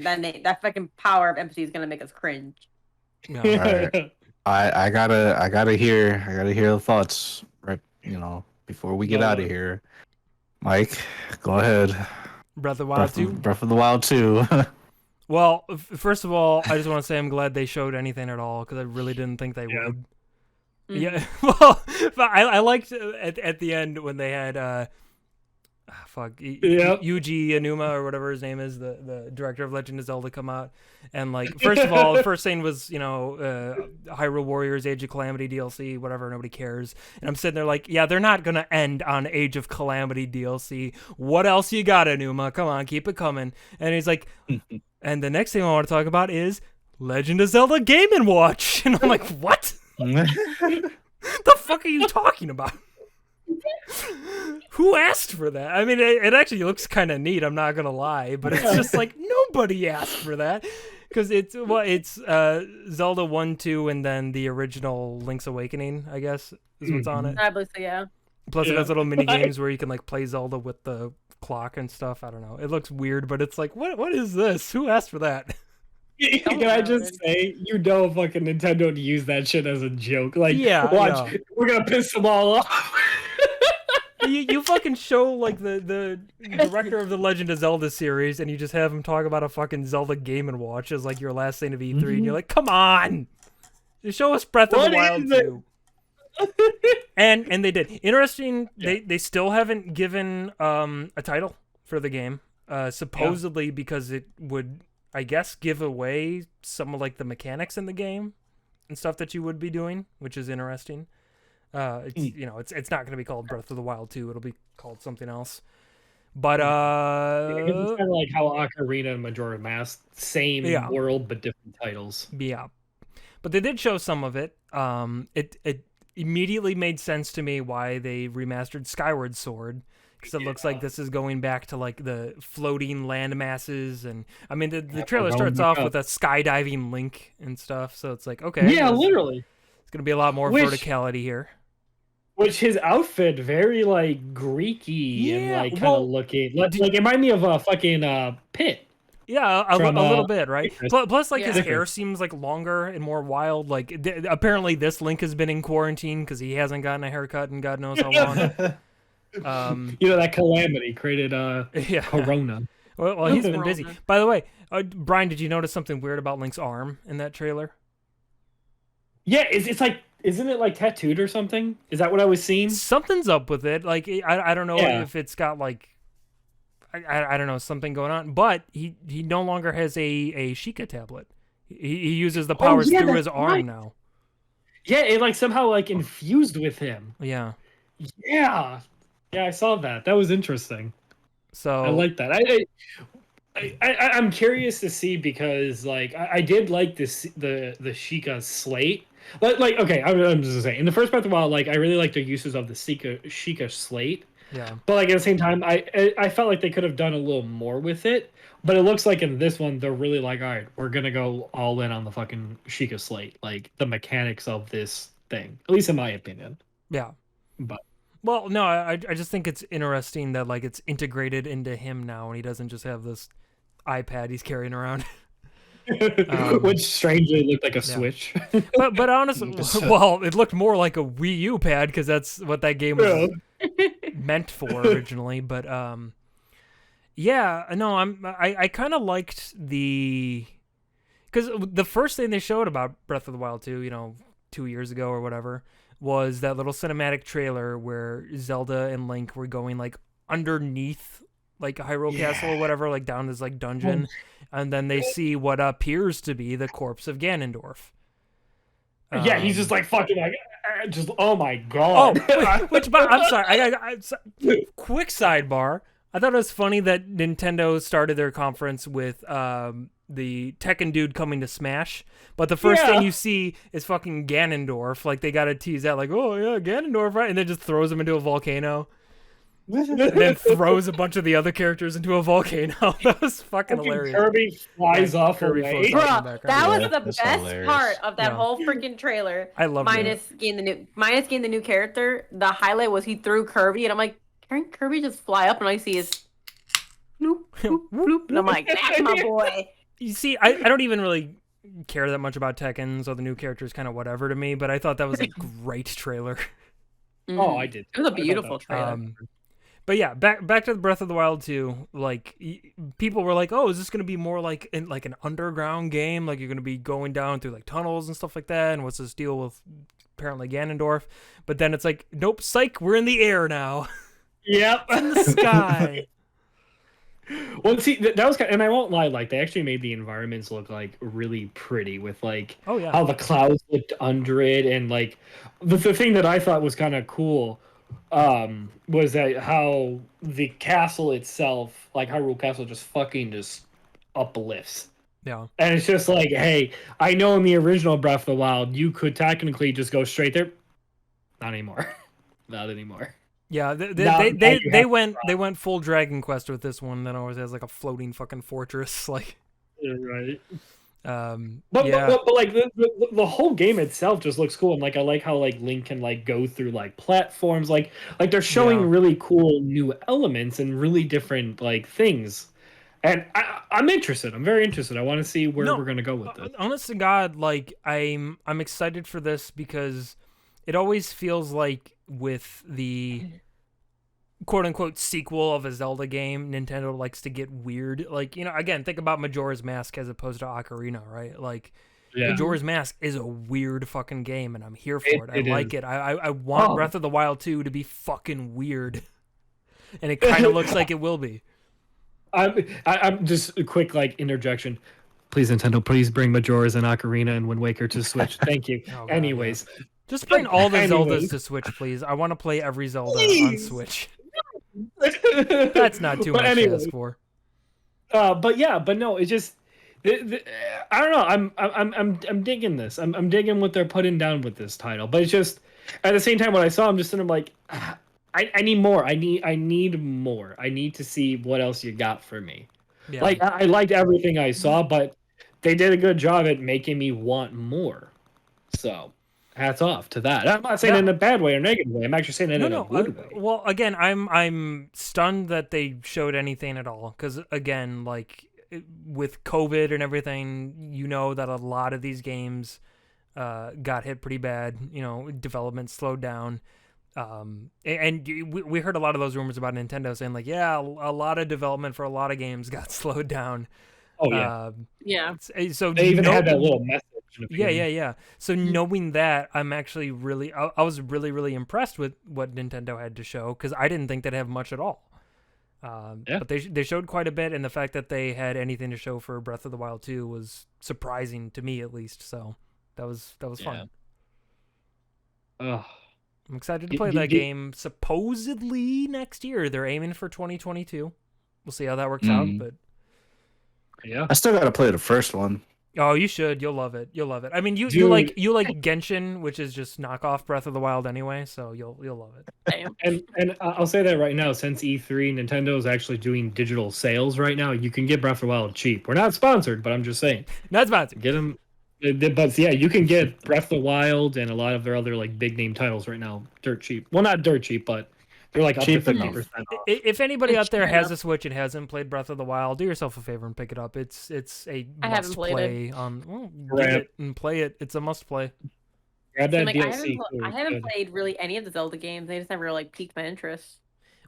fucking power of empathy is gonna make us cringe. No. Alright. I gotta hear the thoughts, right? Before we get out of here. Mike, go ahead. Breath of the Wild 2? Breath of the Wild 2. Well, first of all, I just want to say I'm glad they showed anything at all because I really didn't think they would. Yeah, well, I liked at the end when they had Yuji Anuma or whatever his name is, the director of Legend of Zelda, come out and like first of all, the first thing was Hyrule Warriors Age of Calamity DLC, whatever, nobody cares. And I'm sitting there like, yeah, they're not gonna end on Age of Calamity DLC. What else you got, Anuma? Come on, keep it coming. And he's like, and the next thing I want to talk about is Legend of Zelda Game & Watch, and I'm like, what? The fuck are you talking about? Who asked for that? I mean, it actually looks kind of neat, I'm not gonna lie, but it's just like nobody asked for that because it's Zelda 1, 2, and then the original Link's Awakening, I guess, is what's on it. I believe so, yeah. Plus, it has little mini games where you can like play Zelda with the clock and stuff. I don't know. It looks weird, but it's like, what is this? Who asked for that? Can I just say, fucking Nintendo to use that shit as a joke. Like, watch, we're gonna piss them all off. you fucking show like the director of the Legend of Zelda series, and you just have him talk about a fucking Zelda Game & Watch as like your last thing of E3, and you're like, come on, you show us Breath of the Wild 2. And they did. Interesting. They still haven't given a title for the game, supposedly because it would, I guess, give away some of like the mechanics in the game and stuff that you would be doing, which is interesting. It's not going to be called Breath of the Wild 2. It'll be called something else. But it's kind of like how Ocarina and Majora's Mask, same world but different titles. Yeah, but they did show some of it. It immediately made sense to me why they remastered Skyward Sword. Because it looks like this is going back to like the floating land masses, and I mean the trailer starts off with a skydiving Link and stuff, so it's like, okay, yeah, literally, it's gonna be a lot more verticality here. Which his outfit very like Greeky and like kind of looking like it reminded me of a fucking Pit. Yeah, a little bit, right? Plus, like his hair seems like longer and more wild. Like apparently, this Link has been in quarantine because he hasn't gotten a haircut in God knows how long. That calamity created Corona. Well, he's been busy. By the way, Brian, did you notice something weird about Link's arm in that trailer? Yeah, it's like, isn't it like tattooed or something? Is that what I was seeing? Something's up with it. Like I don't know if it's got like I don't know, something going on. But he no longer has a Sheikah tablet. He uses the powers through his arm now. Yeah, it like somehow like infused with him. Yeah. Yeah, I saw that. That was interesting. So I like that. I'm curious to see because like I did like the Sheikah slate. Like okay, I'm just saying in the first Breath of the Wild, like I really like the uses of the Sheikah slate. Yeah. But like at the same time, I felt like they could have done a little more with it. But it looks like in this one, they're really like, all right, we're gonna go all in on the fucking Sheikah slate, like the mechanics of this thing. At least in my opinion. Yeah. But. Well, no, I just think it's interesting that like it's integrated into him now, and he doesn't just have this iPad he's carrying around. Which strangely looked like a Switch. but honestly, well, it looked more like a Wii U pad because that's what that game was meant for originally. But I kind of liked because the first thing they showed about Breath of the Wild 2, 2 years ago or whatever, was that little cinematic trailer where Zelda and Link were going like underneath like Hyrule Castle or whatever, like down this like dungeon, and then they see what appears to be the corpse of Ganondorf. Yeah, he's just like fucking like, just oh my god. Oh, which I'm sorry. I quick sidebar. I thought it was funny that Nintendo started their conference with the Tekken dude coming to Smash, but the first thing you see is fucking Ganondorf. Like, they gotta tease that, like, oh yeah, Ganondorf, right? And then just throws him into a volcano. And then throws a bunch of the other characters into a volcano. That was fucking hilarious. Kirby flies off away. Bruh, that was the best part of that whole freaking trailer. I love minus getting the new character. The highlight was he threw Kirby, and I'm like, can Kirby just fly up? And all I see is bloop, bloop, bloop. And I'm like, that's my boy. You see, I don't even really care that much about Tekken, so the new character is kind of whatever to me, but I thought that was a great trailer. Oh, I did. It was a beautiful trailer. But yeah, back to the Breath of the Wild 2. Like, people were like, "Oh, is this going to be more like an underground game? Like, you're going to be going down through like tunnels and stuff like that? And what's this deal with apparently Ganondorf?" But then it's like, "Nope, psych, we're in the air now." Yep, in the sky. Well, see, that was and I won't lie, like they actually made the environments look like really pretty with like how the clouds looked under it, and like the thing that I thought was kind of cool. Was that how the castle itself, like Hyrule Castle, just uplifts. Yeah. And it's just like, hey, I know in the original Breath of the Wild, you could technically just go straight there. Not anymore. Not anymore. Yeah, they went full Dragon Quest with this one that always has like a floating fucking fortress. Like, you're right. But like the whole game itself just looks cool, and like I like how like Link can like go through like platforms, like they're showing really cool new elements and really different like things, and I'm interested. I'm very interested. I want to see where we're gonna go with this. Honest to God, like I'm excited for this because it always feels like with the quote-unquote sequel of a Zelda game, Nintendo likes to get weird. Like, you know, again, think about Majora's Mask as opposed to Ocarina, right? Like, Majora's Mask is a weird fucking game, and I'm here for it. I like it. I want Breath of the Wild 2 to be fucking weird. And it kind of looks like it will be. I'm just a quick, like, interjection. Please, Nintendo, please bring Majora's and Ocarina and Wind Waker to Switch. Thank you. God, Anyways. Yeah. Just bring all the Zeldas to Switch, please. I want to play every Zelda on Switch. That's not too much to ask for. But no, it's just I don't know. I'm digging this. I'm digging what they're putting down with this title. But it's just at the same time when I saw him, just I'm like, I need more. I need more. I need to see what else you got for me. Yeah. Like I liked everything I saw, but they did a good job at making me want more. So hats off to that. I'm not saying it in a bad way or negative way. I'm actually saying it in a good way. Well, again, I'm stunned that they showed anything at all. Because again, like with COVID and everything, you know that a lot of these games got hit pretty bad. You know, development slowed down. And we heard a lot of those rumors about Nintendo saying like, yeah, a lot of development for a lot of games got slowed down. Oh yeah, yeah. So they even had that little message. Yeah. So knowing that, I'm actually really, I was really impressed with what Nintendo had to show because I didn't think they'd have much at all. But they showed quite a bit, and the fact that they had anything to show for Breath of the Wild 2 was surprising to me at least. So that was fun. I'm excited to play that game. Supposedly next year, they're aiming for 2022. We'll see how that works out, but. Yeah, I still gotta play the first one. Oh, you should. You'll love it. I mean, you like Genshin, which is just knockoff Breath of the Wild anyway, so you'll love it. And I'll say that right now, since E3, Nintendo is actually doing digital sales right now. You can get Breath of the Wild cheap. We're not sponsored, but I'm just saying. Not sponsored. Get them. But yeah, you can get Breath of the Wild and a lot of their other like big name titles right now dirt cheap. Well, not dirt cheap, but they're like cheap up to 50%. If anybody out there has a Switch and hasn't played Breath of the Wild, do yourself a favor and pick it up. It's a must play. Get it and play it. It's a must play. Grab that DLC. I haven't played really any of the Zelda games. They just never like piqued my interest.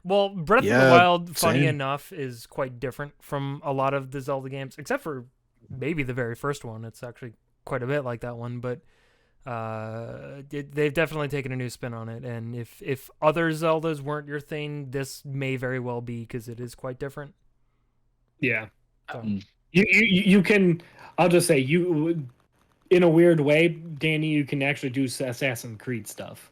Well, Breath of the Wild, funny enough, is quite different from a lot of the Zelda games, except for maybe the very first one. It's actually quite a bit like that one, but. They've definitely taken a new spin on it, and if other Zeldas weren't your thing, this may very well be because it is quite different. Yeah, so. You can. I'll just say you, in a weird way, Danny. You can actually do Assassin's Creed stuff.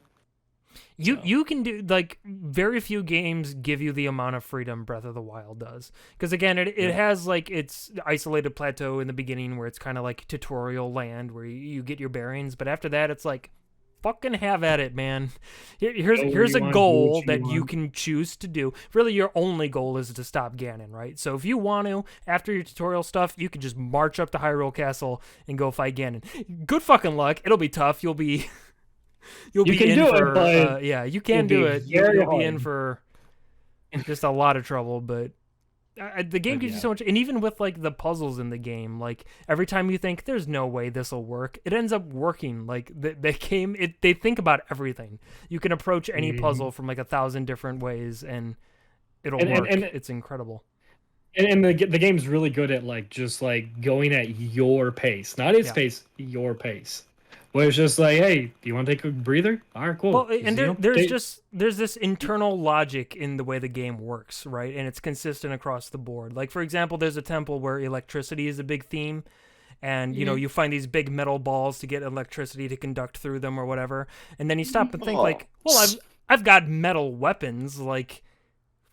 You can do, like, very few games give you the amount of freedom Breath of the Wild does. Because, again, it has, like, its isolated plateau in the beginning where it's kind of like tutorial land where you get your bearings. But after that, it's like, fucking have at it, man. Here's a goal that you can choose to do. Really, your only goal is to stop Ganon, right? So if you want to, after your tutorial stuff, you can just march up to Hyrule Castle and go fight Ganon. Good fucking luck. It'll be tough. You'll be in for yeah, you can do it. You'll be in for just a lot of trouble, but the game gives you so much. And even with like the puzzles in the game, like every time you think there's no way this will work, it ends up working. Like they think about everything. You can approach any puzzle from like 1,000 different ways and it'll work. And it's incredible. And the game's really good at like just like going at your pace, not its pace, your pace. Where it's just like, hey, do you want to take a breather? All right, cool. Well, and there's this internal logic in the way the game works, right? And it's consistent across the board. Like, for example, there's a temple where electricity is a big theme, and you know you find these big metal balls to get electricity to conduct through them or whatever. And then you stop and think like, well, I've got metal weapons, like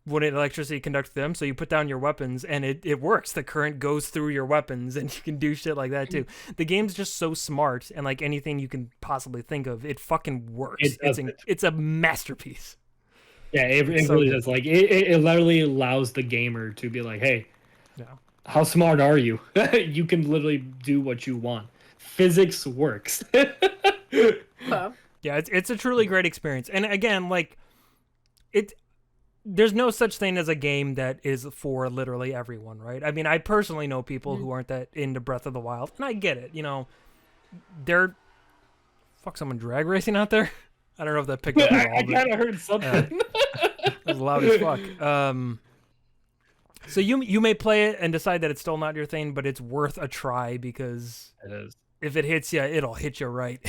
when electricity conducts them, so you put down your weapons and it works. The current goes through your weapons and you can do shit like that too. The game's just so smart, and like anything you can possibly think of, it fucking works. It's a masterpiece. Yeah, it really does. Like it literally allows the gamer to be like, hey, how smart are you? You can literally do what you want. Physics works. Wow. Yeah, it's a truly great experience. And again, like there's no such thing as a game that is for literally everyone, right? I mean, I personally know people who aren't that into Breath of the Wild, and I get it. You know, someone drag racing out there? I don't know if that picked up at all. I kind of heard something. It was loud as fuck. So you may play it and decide that it's still not your thing, but it's worth a try because it is. If it hits you, it'll hit you right.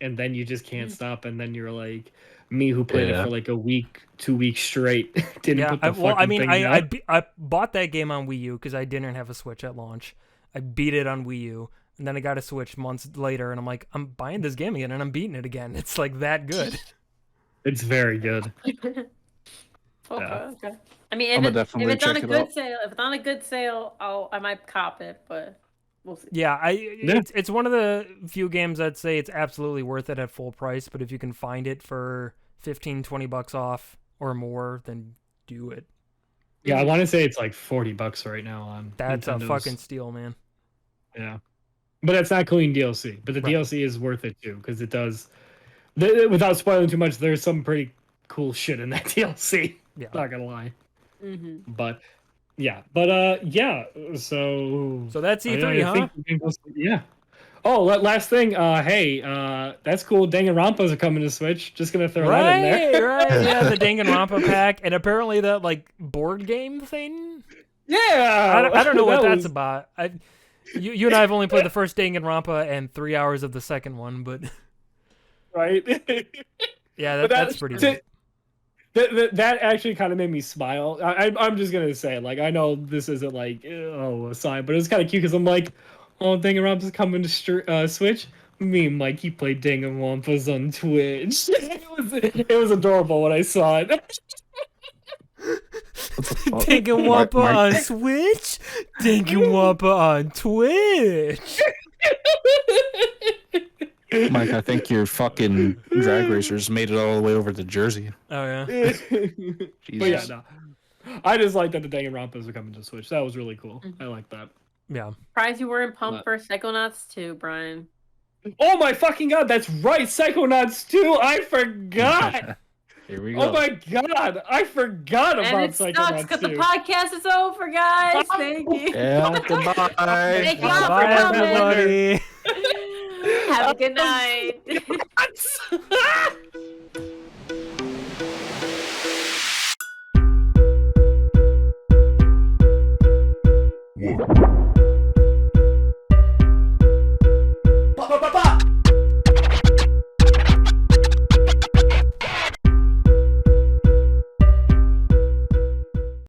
And then you just can't stop, and then you're like me who played it for like a week, 2 weeks straight. I bought that game on Wii U because I didn't have a Switch at launch. I beat it on Wii U, and then I got a Switch months later, and I'm like, I'm buying this game again, and I'm beating it again. It's like that good. It's very good. Okay. I mean, if it's on a good sale, I might cop it, but we'll see. Yeah, it's one of the few games I'd say it's absolutely worth it at full price, but if you can find it for $15-20 off or more, then do it. Yeah, I want to say it's like $40 right now on That's Nintendo's. A fucking steal, man. Yeah. But that's not including DLC. But the DLC is worth it too, because it does. Without spoiling too much, there's some pretty cool shit in that DLC. Yeah. Not gonna lie. Mm-hmm. But yeah. So that's E3, huh? Yeah. Oh, last thing. Hey, that's cool. Danganronpas are coming to Switch. Just gonna throw that in there. Right. Yeah, the Danganronpa pack, and apparently the like board game thing. Yeah. I don't know what that's about. You and I have only played the first Danganronpa and 3 hours of the second one, but right. Yeah, that's pretty good. That actually kind of made me smile. I'm just gonna say, like, I know this isn't like a sign, but it was kind of cute because I'm like, oh, Danganronpa's coming to Switch. Me and Mikey played Danganronpas on Twitch. It was adorable when I saw it. Danganronpa on Switch. Danganronpa on Twitch. Mike, I think your fucking drag racers made it all the way over to Jersey. Oh, yeah. But yeah, no. I just like that the Danganronpas are coming to Switch. That was really cool. I like that. Yeah. Surprised you weren't pumped for Psychonauts 2, Brian. Oh my fucking god, that's right! Psychonauts 2! I forgot! Here we go. Oh my god, I forgot about Psychonauts 2. And it sucks because the podcast is over, guys. Thank you. Yeah, goodbye. Thank you all for Bye, coming. everybody. Have a good night. What?